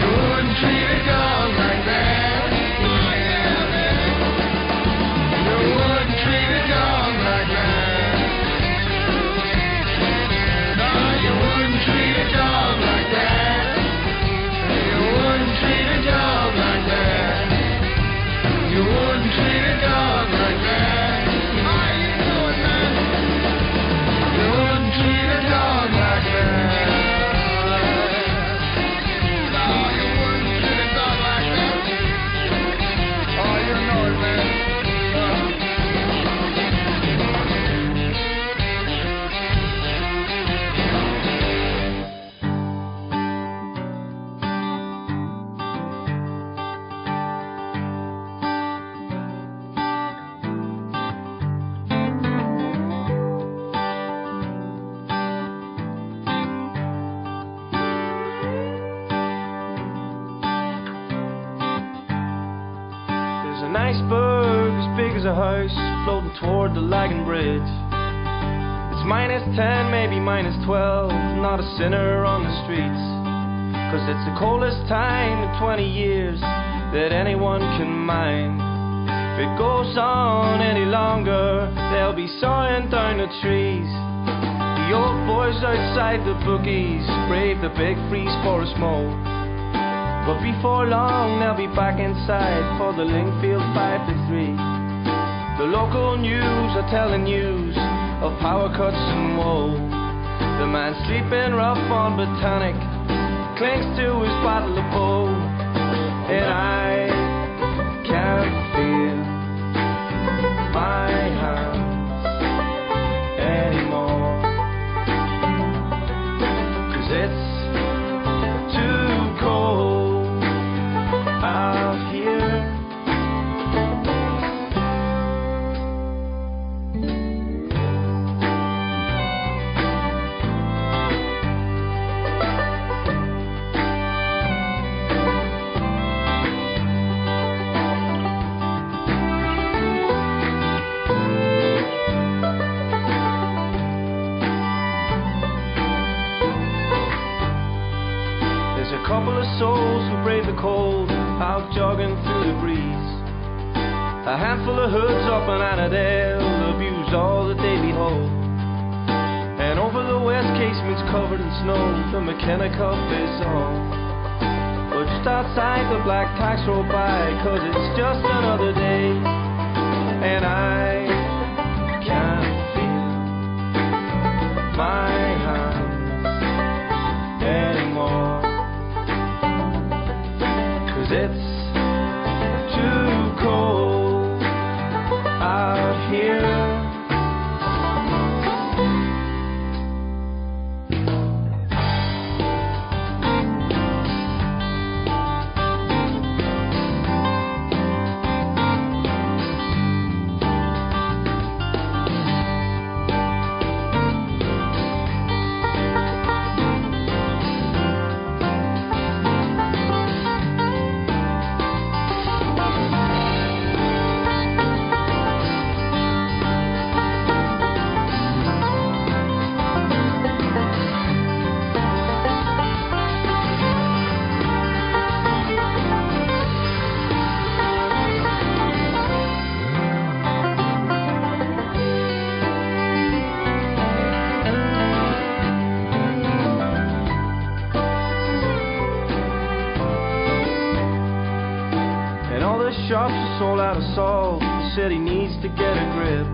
You wouldn't treat a dog like that. Oh, yeah, man. You wouldn't treat a dog like that. Treat a dog like that. You wouldn't treat a dog like that. You wouldn't treat a dog like that. Oh, you know it, man. You wouldn't treat a dog like that. No, you wouldn't treat a dog like that. Oh, you know it, man. An iceberg as big as a house floating toward the lagging bridge. It's -10, maybe -12, not a sinner on the streets. 'Cause it's the coldest time in 20 years that anyone can mind. If it goes on any longer, they'll be sawing down the trees. The old boys outside the bookies brave the big freeze for a smoke. But before long they'll be back inside for the Lingfield 5 to 3. The local news are telling news of power cuts and woe. The man sleeping rough on Botanic clings to his bottle of Bow. And I can't feel my hands anymore. 'Cause it's too cold out here. There's a couple of souls who brave the cold out jogging through the breeze. A handful of hoods up in Annandale abuse all that they behold. And over the west casements covered in snow, the McKenna Cup is on. But just outside the black tax roll by, 'cause it's just another day. And I can't feel my hands anymore. 'Cause it's too cold out here. sold out of salt. The city needs to get a grip.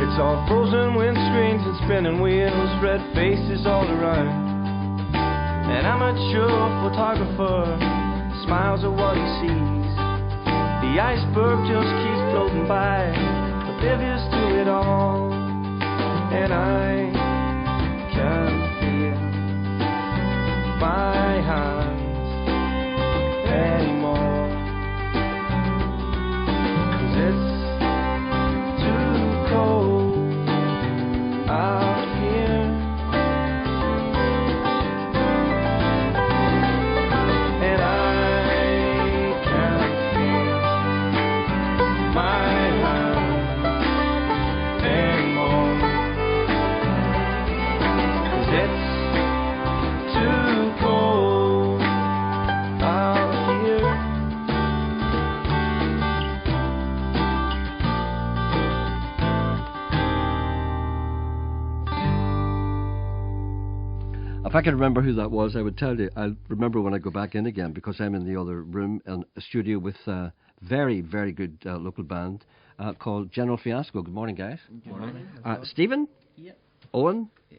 It's all frozen windscreens and spinning wheels, red faces all around. An amateur photographer smiles at what he sees. The iceberg just keeps floating by, oblivious to it all. And I can feel my hands anymore. 'Cause it's too cold out here. And I can't feel my hands anymore. 'Cause it's too cold out here. If I could remember who that was, I would tell you. I'll remember when I go back in again, because I'm in the other room in a studio with a very, very good local band called General Fiasco. Good morning, guys. Good morning. Stephen? Yep. Owen? Yeah.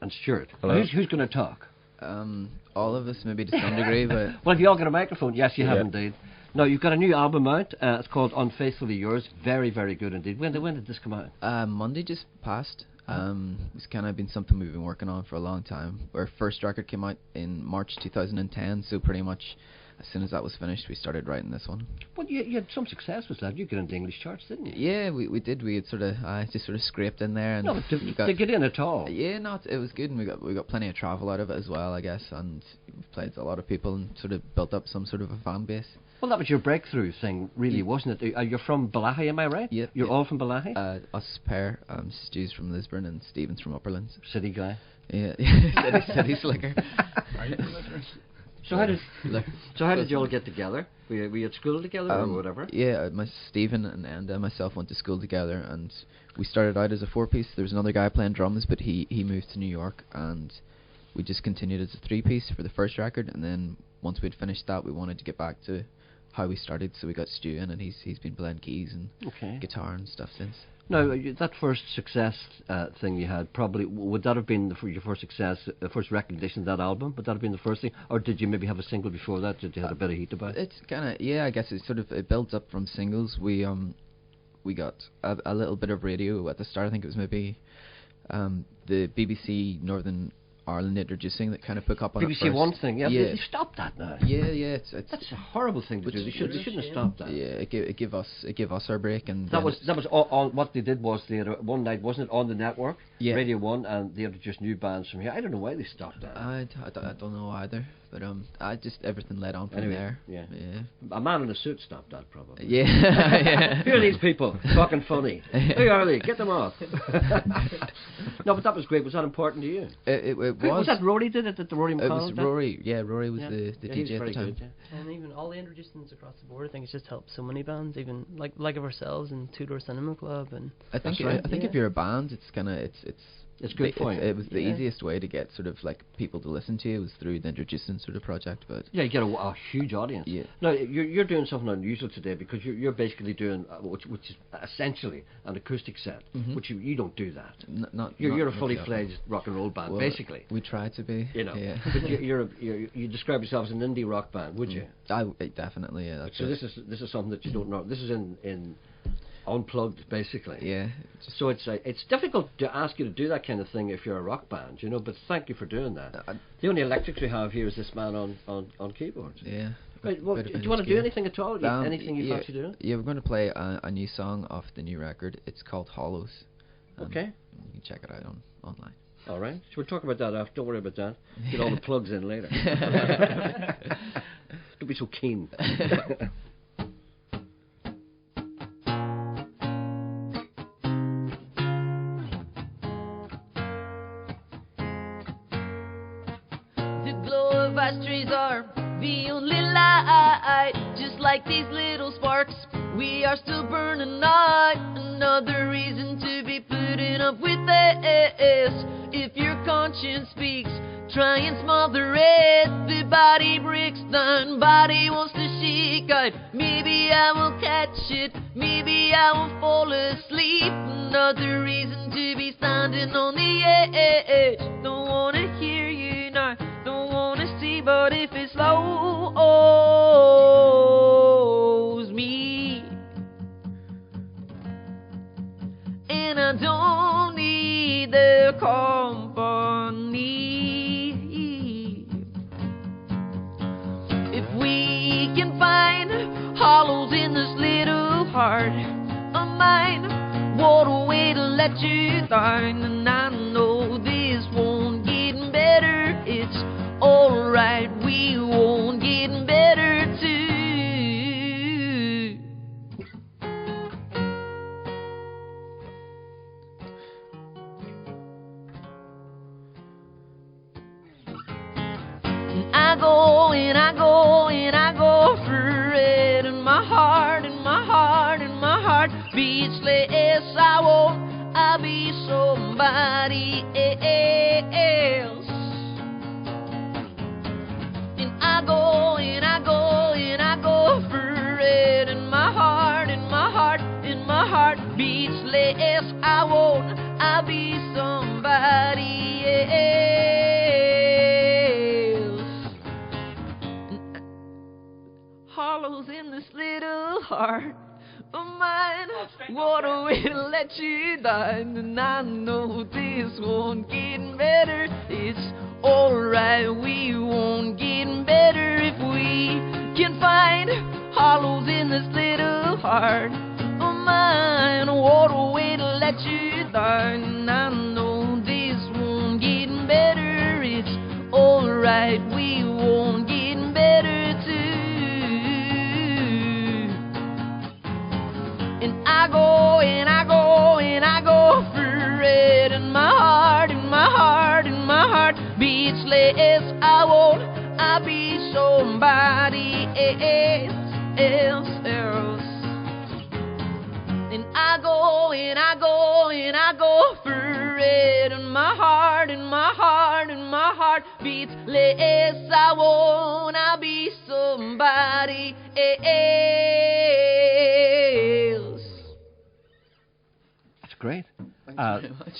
And Stuart. Hello. Who's going to talk? All of us, maybe to some degree, but... Well, have you all got a microphone? Yes, you have Yeah. indeed. No, you've got a new album out. It's called Unfaithfully Yours. Very, very good indeed. When did this come out? Monday just passed. It's kind of been something we've been working on for a long time. Our first record came out in March 2010, so pretty much as soon as that was finished, we started writing this one. Well, you had some success with that. You got into English charts, didn't you? Yeah, we did. We had sort of just sort of scraped in there, and No, but to get in at all. Yeah, no, it was good, and we got plenty of travel out of it as well, I guess, and we've played to a lot of people and sort of built up some sort of a fan base. Well, that was your breakthrough thing, really, wasn't it? You're from Balahi, am I right? Yep. You're all from Balahi? Us pair. Stu's from Lisburn and Stephen's from Upperlands. City guy. Yeah, city slicker. Are you from Lisburn? So how did you all get together? Were you at school together or whatever? Yeah, Stephen and myself went to school together, and we started out as a four-piece. There was another guy playing drums, but he moved to New York, and we just continued as a three-piece for the first record. And then once we'd finished that, we wanted to get back to how we started, so we got Stu in, and he's been playing keys and guitar and stuff since. Now, that first success thing you had, probably, would that have been your first success, the first recognition of that album? Would that have been the first thing? Or did you maybe have a single before that? Did you have a bit of heat about it? It's kind of, yeah, I guess it builds up from singles. We got a little bit of radio at the start. I think it was maybe the BBC Northern Ireland introducing that kind of put up on BBC One thing, yeah. They stopped that now. Yeah. That's a horrible thing to do. They shouldn't have stopped that. Yeah, it gave us our break, and that was all. What they did was they had one night, wasn't it, on the network, Radio One, and they introduced new bands from here. I don't know why they stopped that. I don't know either, but I just everything led on from there. Yeah. A man in a suit stopped that probably. Yeah. Who are these people? Talking funny. Who are they? Get them off. No, but that was great. Was that important to you? It was. Was that Rory did it? That the Rory McConnell? It was Rory. Yeah, Rory was the DJ at the time. Good, And even all the introductions across the board, I think it's just helped so many bands, even like of ourselves and Two Door Cinema Club, and I think if you're a band, it's kind of it's good for you. It was the easiest way to get sort of like people to listen to you was through the introducing sort of project. But yeah, you get a huge audience. Yeah. Now you're doing something unusual today because you're basically doing which is essentially an acoustic set, which you don't do that. You're a fully fledged rock and roll band, well, basically. We try to be. You know, yeah. But you describe yourself as an indie rock band, would you? Definitely, yeah. So this is something that you don't know. This is in unplugged, basically. Yeah. So it's difficult to ask you to do that kind of thing if you're a rock band, you know. But thank you for doing that. The only electrics we have here is this man on keyboards. Yeah. Right, well, do you want to do anything at all? Anything you fancy doing? Yeah, we're going to play a new song off the new record. It's called Hollows. Okay. You can check it out online. All right. So we'll talk about that after. Don't worry about that. Get all the plugs in later. Don't be so keen. Trees are the only light, just like these little sparks. We are still burning out. Another reason to be putting up with this. If your conscience speaks, try and smother it. The body breaks down, body wants to stick out. Maybe I will catch it, maybe I will fall asleep. Another reason to be standing on the edge. Don't wanna hear you now, don't wanna see, but if it slows me, and I don't need the company. If we can find hollows in this little heart of mine, what a way to let you down. And I know this won't get better, it's alright, we won't get better too. And I go and I go and I go for it, and my heart and my heart and my heart beats less. I won't, I'll be somebody else. And I go and I go and I go for it, and my heart and my heart and my heart beats less. I won't, I'll be somebody else. Hollows in this little heart of mine, what a way to let you down. And I know this won't get better, it's alright, we won't get better. If we can find hollows in this little heart of mine, what a way to let you down. And I know this won't get better, it's alright, we won't get better too. And I go and I go and I go for it, and my heart and my heart and my heart beats less. I won't, I'll be somebody else. And I go and I go and I go for it, and my heart and my heart and my heart beats less. I won't, I'll be somebody else. That's great.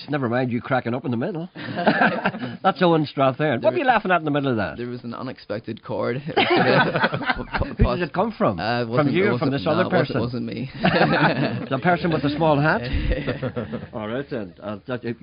Never mind you cracking up in the middle. That's Owen Strath there. What were you laughing at in the middle of that? There was an unexpected chord. Who did it come from? From you or from this other person? It wasn't me. The person with the small hat? All right then.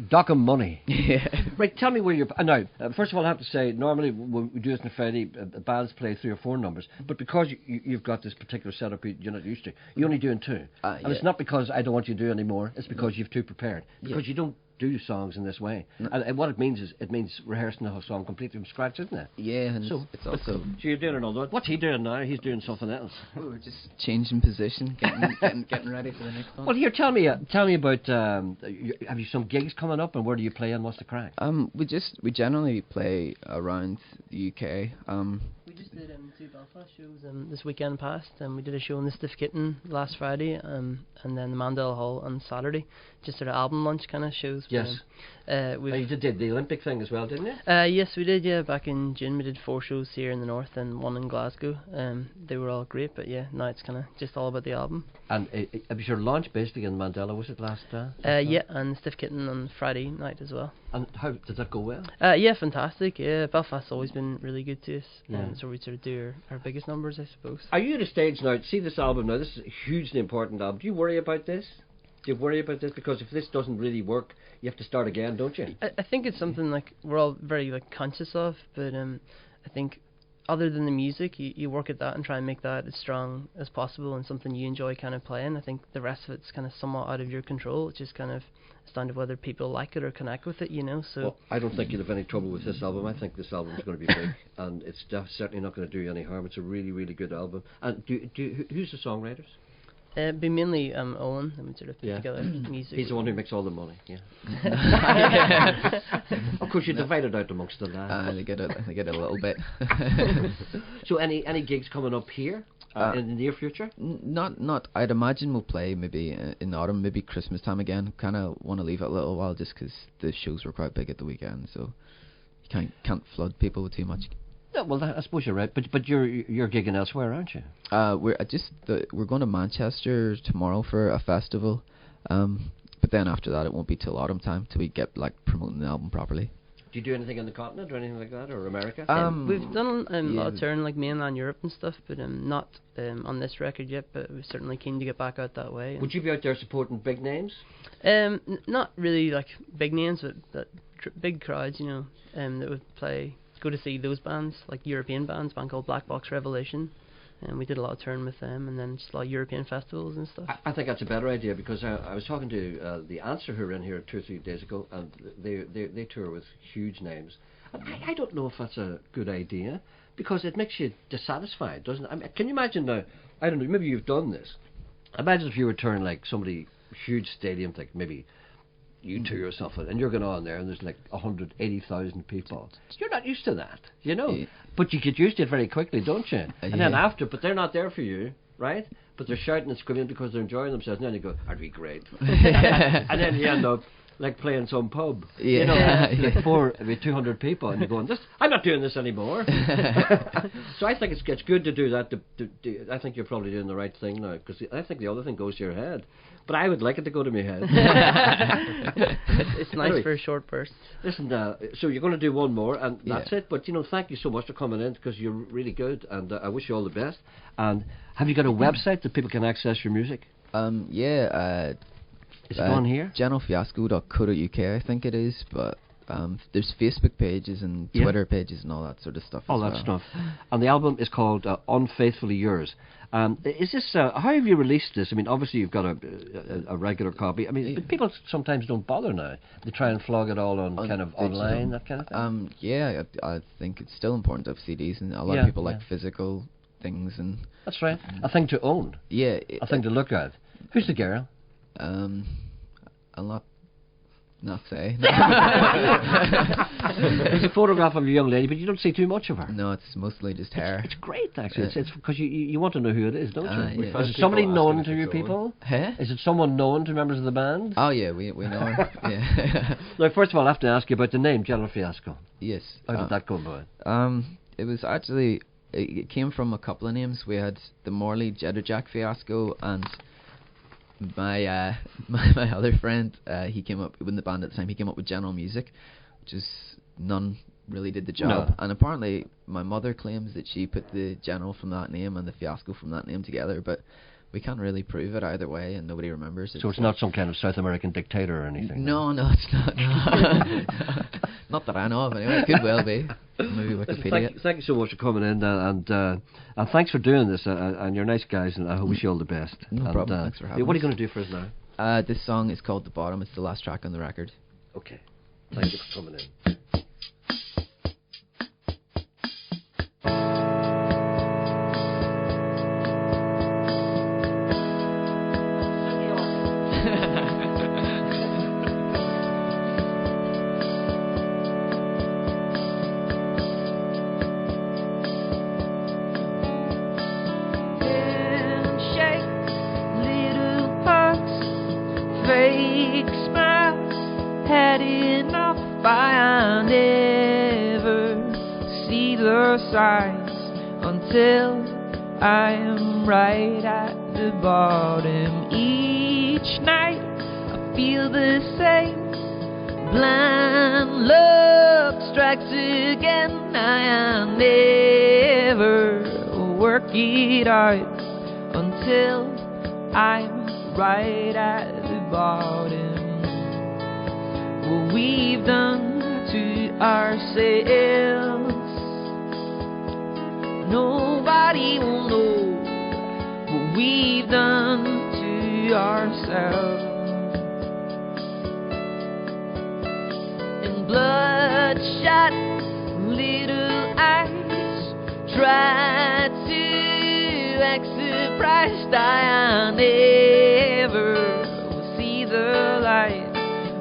Dock him money. Yeah. Right, tell me where you're... Now, first of all, I have to say, normally when we do this on Friday, bands play 3 or 4 numbers. But because you've got this particular setup you're not used to, you're only doing 2. And it's not because I don't want you to do any more, it's because you've 2 prepared. Because you don't do songs in this way. No. And what it means is, it means rehearsing a song completely from scratch, isn't it? Yeah, and so it's also... So you're doing another one. What's he doing now? He's doing something else. We're just changing position, getting ready for the next one. Well, here, tell me about... have you some gigs coming up, and where do you play, and what's the crack? We generally play around the UK. We just did 2 Belfast shows this weekend past, and we did a show in the Stiff Kitten last Friday, and then the Mandel Hall on Saturday. Just sort of album launch kind of shows. Yes. You did the Olympic thing as well, didn't you? Yes, we did. Yeah, back in June we did 4 shows here in the north and 1 in Glasgow. They were all great, but yeah, now it's kind of just all about the album. And it was your launch basically in Mandela, was it last? Yeah, and Stiff Kitten on Friday night as well. And how did that go well? Yeah, fantastic. Yeah, Belfast's always been really good to us. Yeah. So we sort of do our biggest numbers, I suppose. Are you at a stage now? See this album now. This is a hugely important album. Do you worry about this? Do you worry about this? Because if this doesn't really work, you have to start again, don't you? I think it's something like we're all very conscious of, but I think other than the music, you work at that and try and make that as strong as possible and something you enjoy kind of playing. I think the rest of it's kind of somewhat out of your control. It's just kind of it's down to whether people like it or connect with it, So well, I don't think you'll have any trouble with this album. I think this album is going to be big, and it's certainly not going to do you any harm. It's a really, really good album. And who's the songwriters? It'd be mainly Owen, and we sort of put together music. He's the one who makes all the money, Of course, you divide it out amongst the lads. They get a little bit. So, any gigs coming up here in the near future? Not. I'd imagine we'll play maybe in autumn, maybe Christmas time again. Kind of want to leave it a little while just because the shows were quite big at the weekend, so you can't flood people with too much. No, well, I suppose you're right, but you're gigging elsewhere, aren't you? We're going to Manchester tomorrow for a festival, but then after that it won't be till autumn time till we get like promoting the album properly. Do you do anything on the continent or anything like that, or America? We've done a lot of touring, like mainland Europe and stuff, but not on this record yet. But we're certainly keen to get back out that way. Would you be out there supporting big names? Not really like big names, but big crowds, you know, that would go to see those bands, like European bands, a band called Black Box Revelation. And we did a lot of touring with them, and then just a lot of European festivals and stuff. I think that's a better idea, because I was talking to the Answer who were in here 2 or 3 days ago, and they tour with huge names. And I don't know if that's a good idea, because it makes you dissatisfied, doesn't it? I mean, can you imagine now? I don't know. Maybe you've done this. Imagine if you were touring like somebody huge stadium, like maybe U2 or something, and you're going on there and there's like 180,000 people. You're not used to that, you know. Yeah. But you get used to it very quickly, don't you? And then after, but they're not there for you, right? But they're shouting and screaming because they're enjoying themselves, and then you go, aren't we great? And then you end up like playing some pub, you know, like 200 people, and you're going, I'm not doing this anymore. So I think it's good to do that. I think you're probably doing the right thing now, because I think the other thing goes to your head. But I would like it to go to my head. It's nice anyway, for a short burst. Listen, so you're going to do one more, and that's it. But, you know, thank you so much for coming in, because you're really good, and I wish you all the best. And have you got a website that people can access your music? Is it on here? GeneralFiasco.co.uk, I think it is, but there's Facebook pages and Twitter pages and all that sort of stuff. All that stuff. And the album is called Unfaithfully Yours. Is this? How have you released this? I mean, obviously you've got a regular copy. I mean, but people sometimes don't bother now. They try and flog it all on kind of online, that kind of thing. I think it's still important to have CDs, and a lot of people like physical things. And that's right. A thing to own. Yeah. A thing to look at. Who's the girl? I'll not say. There's a photograph of a young lady, but you don't see too much of her. No, it's mostly just hair. It's great, actually. It's because you want to know who it is, don't you? Is it somebody known to you people? Is it someone known to members of the band? Oh yeah, we know her. Yeah. Now, first of all, I have to ask you about the name General Fiasco. Yes. How did that come about? It was actually it came from a couple of names. We had the Morley Jetterjack Fiasco, and my other friend, he came up in the band at the time. He came up with General Music, which is none really did the job. No. And apparently, my mother claims that she put the General from that name and the Fiasco from that name together, but we can't really prove it either way, and nobody remembers it. So it's not some kind of South American dictator or anything? No, it's not. No. Not that I know of, anyway. It could well be. Maybe Wikipedia. Thank you so much for coming in, and thanks for doing this, and you're nice guys, and I wish you all the best. No problem. Thanks for having us. What are you going to do for us now? This song is called The Bottom. It's the last track on the record. Okay. Thank you for coming in. Until I am right at the bottom. Each night I feel the same. Blind love strikes again. I never work it out until I'm right at the bottom. What we've done to ourselves, nobody will know what we've done to ourselves. And bloodshot little eyes try to act surprised. I never will see the light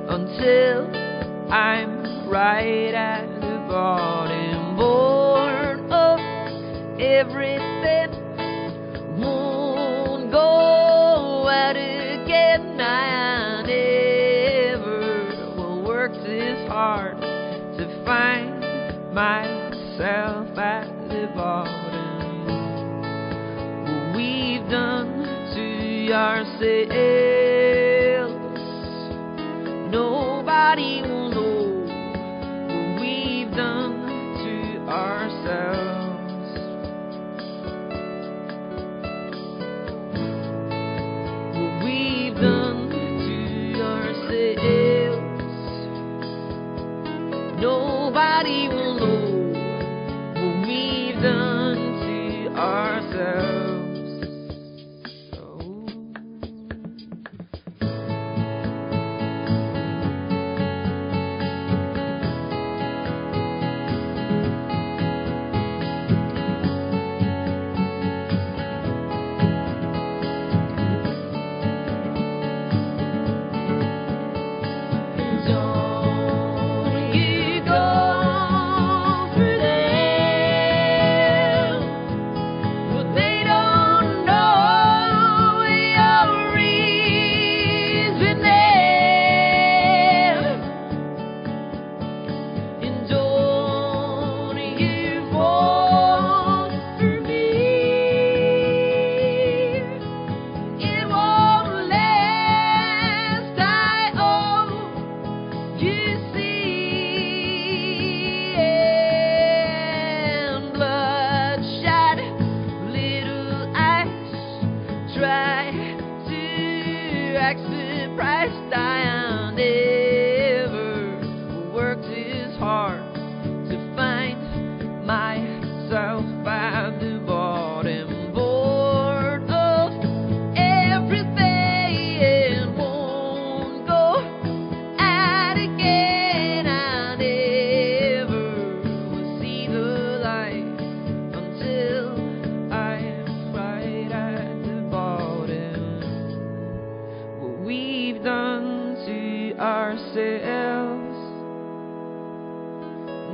until I'm right at the bottom. Born up, everything won't go out again. I never will work this hard to find myself ourselves at the bottom. What we've done to ourselves, nobody will know what we've done to ourselves. What we've done to ourselves, nobody will know what we've done to ourselves.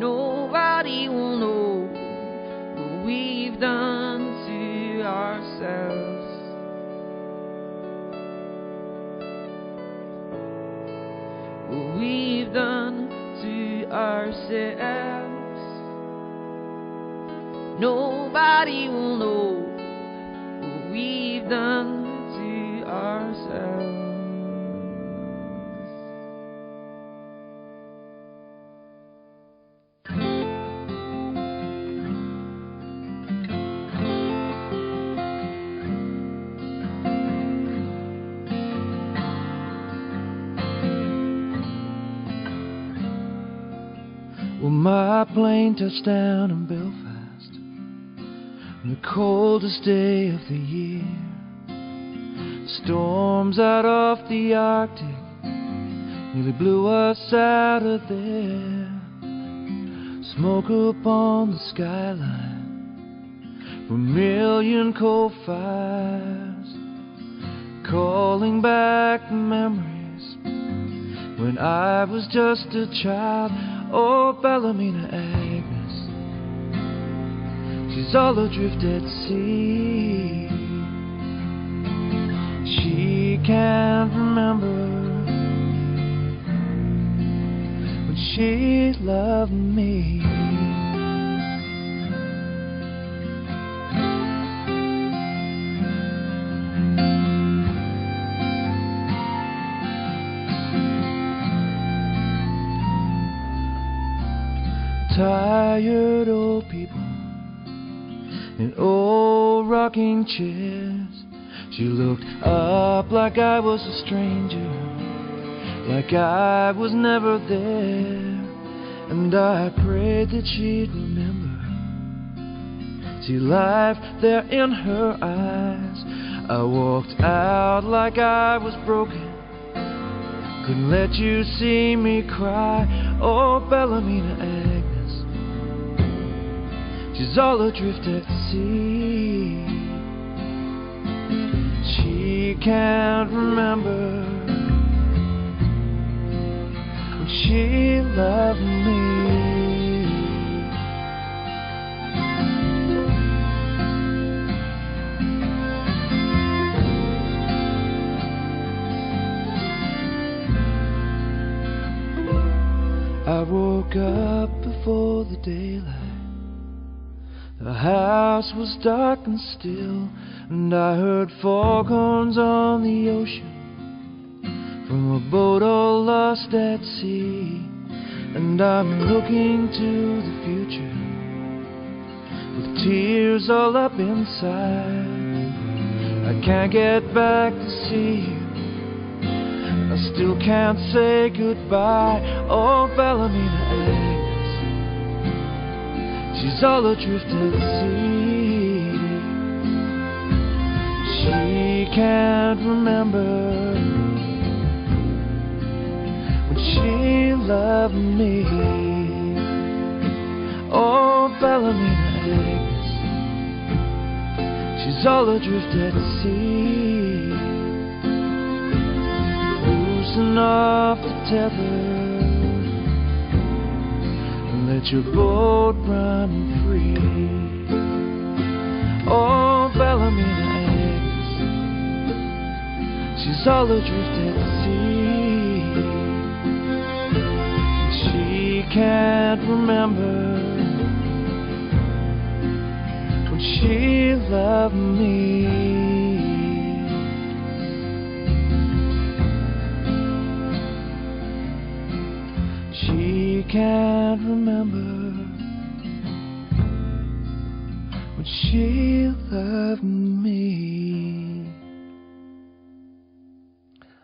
Nobody will know what we've done to ourselves. What we've done to ourselves, nobody will know what we've done to ourselves. Well, my plane touched down in Belfast on the coldest day of the year. Storms out off the Arctic nearly blew us out of there. Smoke upon the skyline from a million coal fires, calling back memories when I was just a child. Oh, Bellamina Agnes, she's all adrift at sea. She can't remember when she loved me. Tired old people in old rocking chairs. She looked up like I was a stranger, like I was never there. And I prayed that she'd remember, see life there in her eyes. I walked out like I was broken, couldn't let you see me cry. Oh, Bellamina Agnes, she's all adrift at sea. She can't remember when she loved me. I woke up before the daylight The house was dark and still, and I heard foghorns on the ocean from a boat all lost at sea. And I'm looking to the future with tears all up inside. I can't get back to see you, I still can't say goodbye. Oh, Bellamy Agnes, she's all adrift at sea. She can't remember when she loved me. Oh, Bellamy Agnes, she's all adrift at sea. Loosen off the tether and let your boat run free. Oh, Bellamy Agnes, she's all adrift at sea. She can't remember when she loved me. She can't remember when she loved me.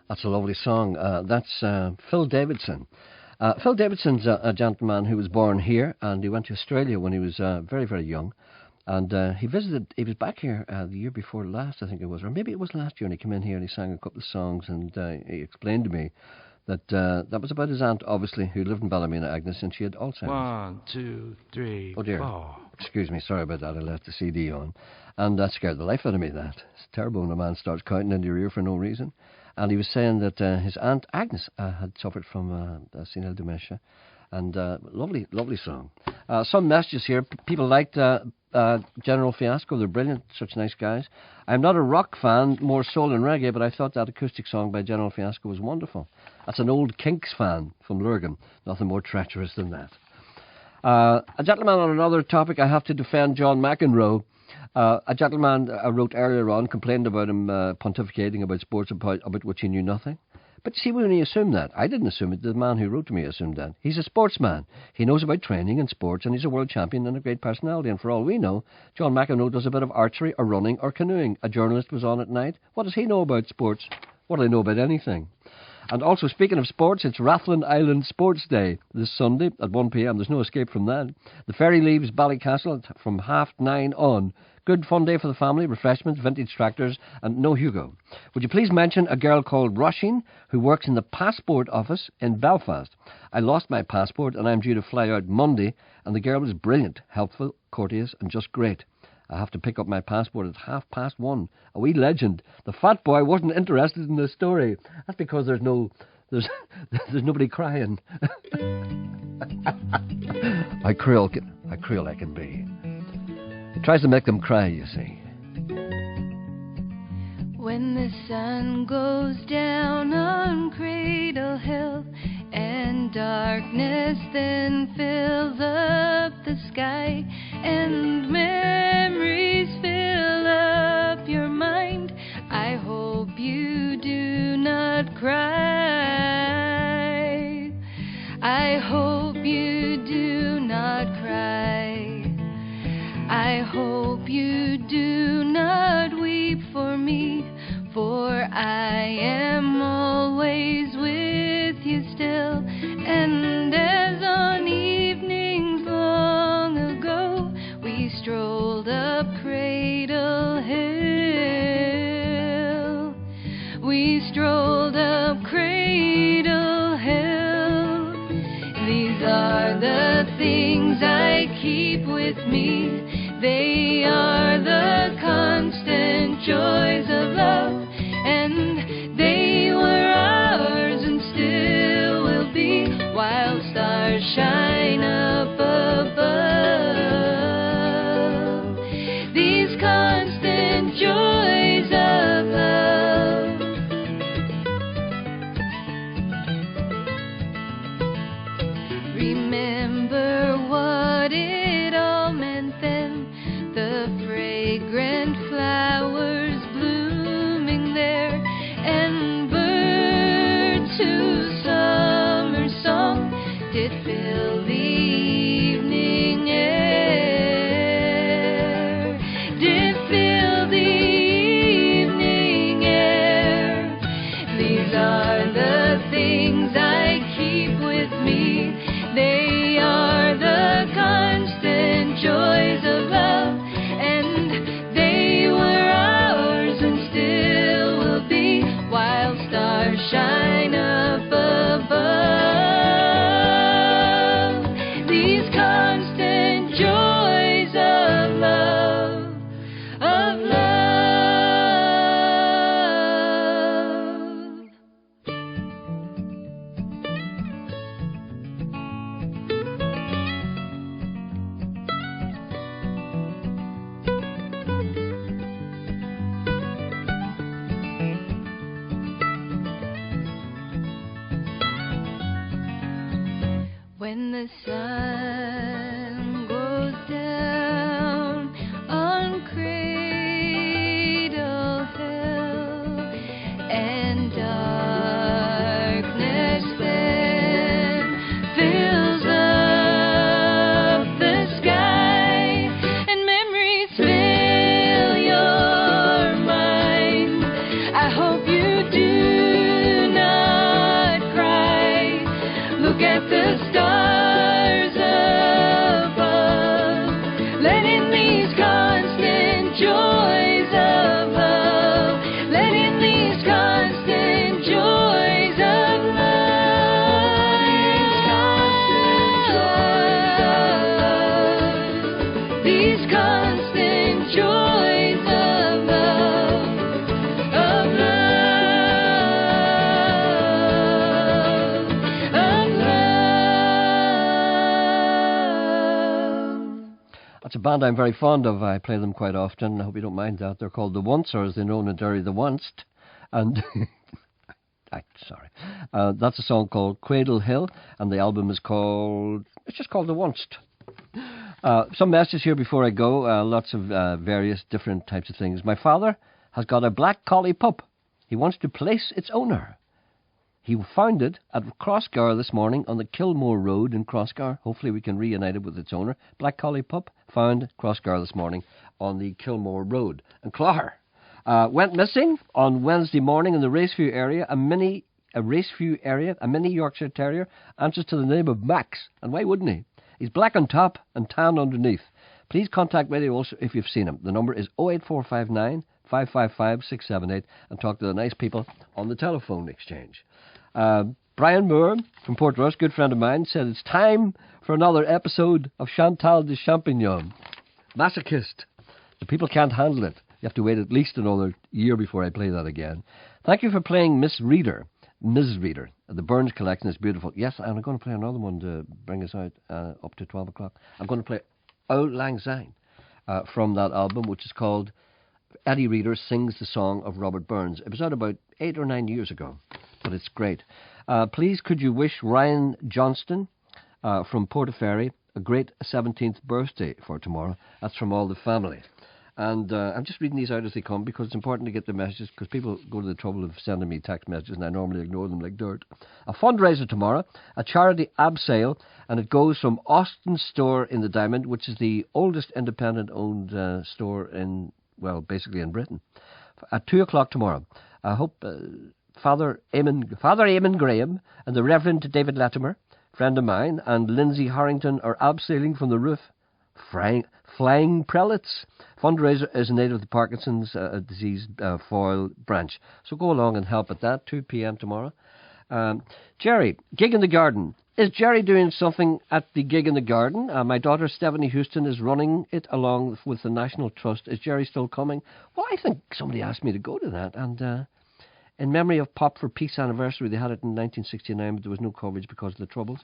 That's a lovely song. That's Phil Davidson. Phil Davidson's a gentleman who was born here, and he went to Australia when he was very, very young. And he was back here the year before last, I think it was, or maybe it was last year, and he came in here and he sang a couple of songs, and he explained to me that that was about his aunt, obviously, who lived in Ballymena, Agnes, and she had Alzheimer's. 1, 2, 3, Oh dear. 4. Excuse me, sorry about that. I left the CD on. And that scared the life out of me, that. It's terrible when a man starts counting into your ear for no reason. And he was saying that his aunt, Agnes, had suffered from senile dementia. And lovely, lovely song. Some messages here. People liked General Fiasco. They're brilliant, such nice guys. I'm not a rock fan, more soul and reggae, but I thought that acoustic song by General Fiasco was wonderful. That's an old Kinks fan from Lurgan. Nothing more treacherous than that. A gentleman on another topic, I have to defend John McEnroe. A gentleman I wrote earlier on complained about him pontificating about sports about which he knew nothing. But see, when he assumed that, I didn't assume it. The man who wrote to me assumed that. He's a sportsman. He knows about training and sports, and he's a world champion and a great personality. And for all we know, John McEnroe does a bit of archery or running or canoeing. A journalist was on at night. What does he know about sports? What do they know about anything? And also, speaking of sports, it's Rathlin Island Sports Day this Sunday at 1 p.m. There's no escape from that. The ferry leaves Ballycastle from 9:30 on. Good fun day for the family, refreshments, vintage tractors, and no Hugo. Would you please mention a girl called Roisin who works in the passport office in Belfast? I lost my passport and I'm due to fly out Monday, and the girl was brilliant, helpful, courteous, and just great. I have to pick up my passport at 1:30. A wee legend. The fat boy wasn't interested in this story. That's because there's nobody crying. How cruel I can be. It tries to make them cry, you see. When the sun goes down on Cradle Hill and darkness then fills up the sky and memories fill up your mind, I hope you do not cry. I hope you do not cry. I hope you do not weep for me, for I am always with you still. And as on evenings long ago we strolled up Cradle Hill, we strolled up Cradle Hill. These are the things I keep with me. They are the constant joys of love, and they were ours and still will be, while stars shine up above. These constant joys of love. Remember what it all meant then, fill the evening air. Did fill the evening air. These are the things I keep with me. They are the constant joys of love, and they were ours and still will be, while stars shine up above. These constant joys of love, of love. When the sun goes down on Cradle Hill and darkness then fills up the sky and memories fill your mind, I hope you do not cry. Look at the stars above, let in these constant joys of love, let in these constant joys of love, these constant joys of love, these constant joys of love, of love, of love. That's a band I'm very fond of. I play them quite often. I hope you don't mind that. They're called The Once, or as they're known in Derry, The Onst. And sorry. That's a song called Cradle Hill, and the album is called, it's just called The Onst. Some messages here before I go. Lots of various different types of things. My father has got a black collie pup. He wants to place its owner. He found it at Crossgar this morning on the Kilmore Road in Crossgar. Hopefully we can reunite it with its owner. Black collie pup found Crossgar this morning on the Kilmore Road. And Clogher went missing on Wednesday morning in the Raceview area. A mini Yorkshire Terrier answers to the name of Max. And why wouldn't he? He's black on top and tan underneath. Please contact Radio Ulster if you've seen him. The number is 08459 555 678 and talk to the nice people on the telephone exchange. Brian Moore from Portrush, good friend of mine, said it's time for another episode of Chantal de Champignon. Masochist. The people can't handle it. You have to wait at least another year before I play that again. Thank you for playing Ms. Reader. The Burns collection is beautiful. Yes, and I'm going to play another one to bring us out up to 12 o'clock. I'm going to play Auld Lang Syne from that album, which is called Eddie Reader Sings the Song of Robert Burns. It was out about 8 or 9 years ago, but it's great. Please could you wish Ryan Johnston from Portaferry a great 17th birthday for tomorrow. That's from all the family. And I'm just reading these out as they come because it's important to get the messages, because people go to the trouble of sending me text messages and I normally ignore them like dirt. A fundraiser tomorrow, a charity abseil, and it goes from Austin's store in the Diamond, which is the oldest independent owned store in, well, basically in Britain, at 2 o'clock tomorrow. I hope Father Eamon Graham and the Reverend David Latimer, friend of mine, and Lindsay Harrington are abseiling from the roof. Flying Prelates. Fundraiser is in aid of the Parkinson's disease foil branch. So go along and help at that, 2 p.m. tomorrow. Gerry, Gig in the Garden. Is Gerry doing something at the Gig in the Garden? My daughter Stephanie Houston is running it along with the National Trust. Is Gerry still coming? Well, I think somebody asked me to go to that, and in memory of Pop for Peace anniversary, they had it in 1969, but there was no coverage because of the Troubles.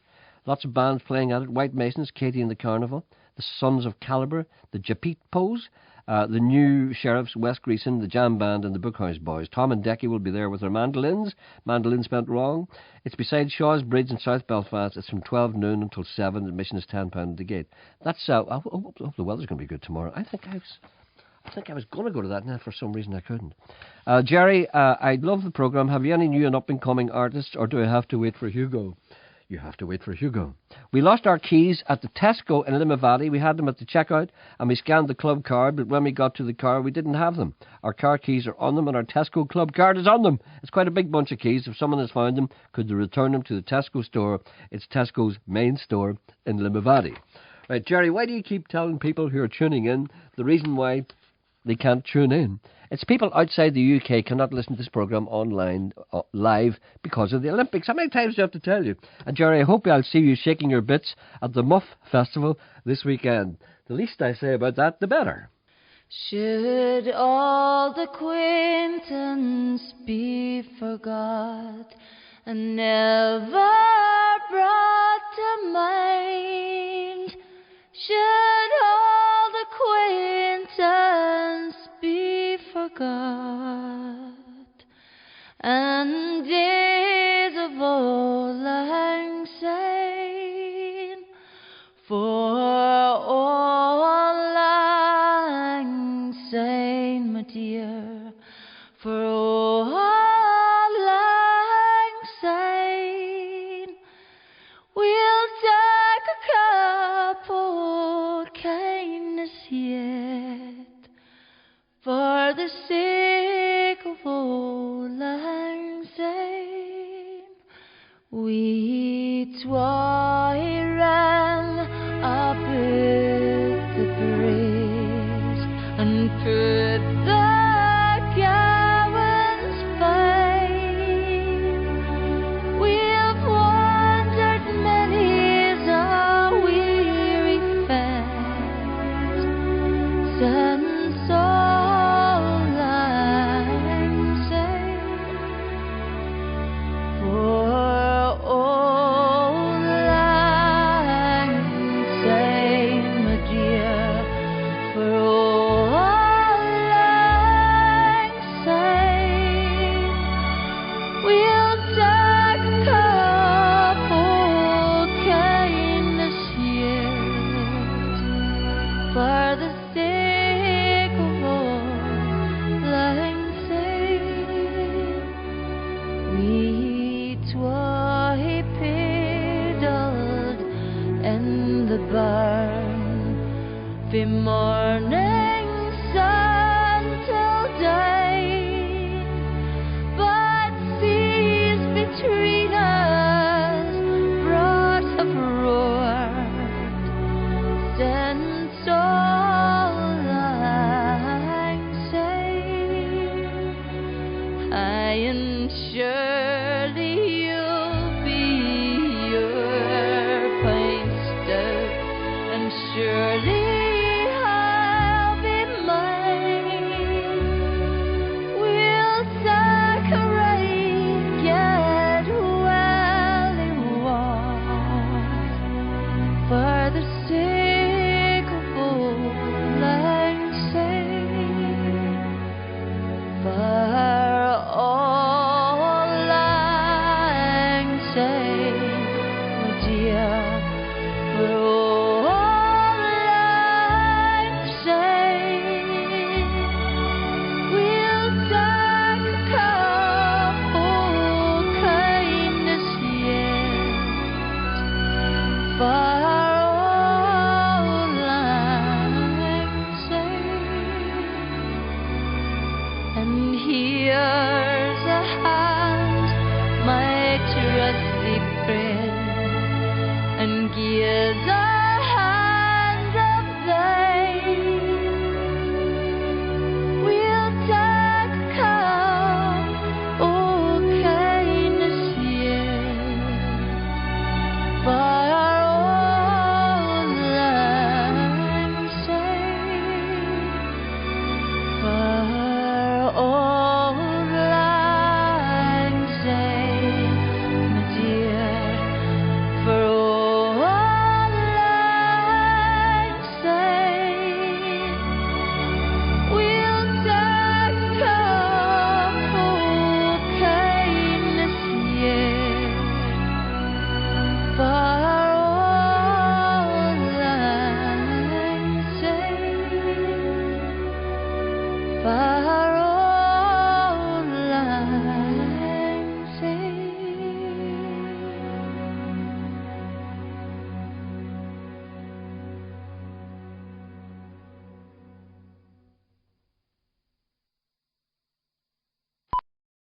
Lots of bands playing at it. White Masons, Katie and the Carnival, the Sons of Calibre, the Japit Pose, the New Sheriffs, West Greason, the Jam Band and the Bookhouse Boys. Tom and Decky will be there with their mandolins. Mandolins spent wrong. It's beside Shaw's Bridge in South Belfast. It's from 12 noon until 7. Admission is £10 at the gate. That's I hope the weather's going to be good tomorrow. I think I was going to go to that, and for some reason I couldn't. Gerry, I love the programme. Have you any new and up-and-coming artists, or do I have to wait for Hugo? You have to wait for Hugo. We lost our keys at the Tesco in Limavady. We had them at the checkout and we scanned the club card, but when we got to the car, we didn't have them. Our car keys are on them and our Tesco club card is on them. It's quite a big bunch of keys. If someone has found them, could they return them to the Tesco store? It's Tesco's main store in Limavady. Right, Gerry, why do you keep telling people who are tuning in the reason why they can't tune in? It's people outside the UK cannot listen to this programme online, live, because of the Olympics. How many times do I have to tell you? And Gerry, I hope I'll see you shaking your bits at the Muff Festival this weekend. The least I say about that, the better. Should all the acquaintance be forgot and never brought to mind? Should all the acquaintance be forgot and days of old lang syne, for all lang syne, my dear, for all lang syne, we'll take a cup o' kindness yet, for the sake of old lang syne. We twa ran up the bridge and put the gowans fine. We've wandered many's a weary fest since all lang syne, for old lang syne, my dear, for old lang syne, we'll take a cup o' kindness yet, for the sake of old lang syne. We twa paddled in the burn from morning sun till day, but seas between us brought have roared since all lang syne. Aye, and surely you'll be your pint stout, and surely I'll be mine. We'll take a ride, get well was, for the sake of old lang syne, for all lang syne, my dear, for all lang syne, we'll take a cup o' kindness yet, for all lang syne. And here's a hand, my trusty friend, and gives a hand of thine. We'll take a cup o' kindness yet, for old lang syne, for old lang syne, my dear, for old lang syne, we'll take a cup o' kindness yet, for old lang syne, for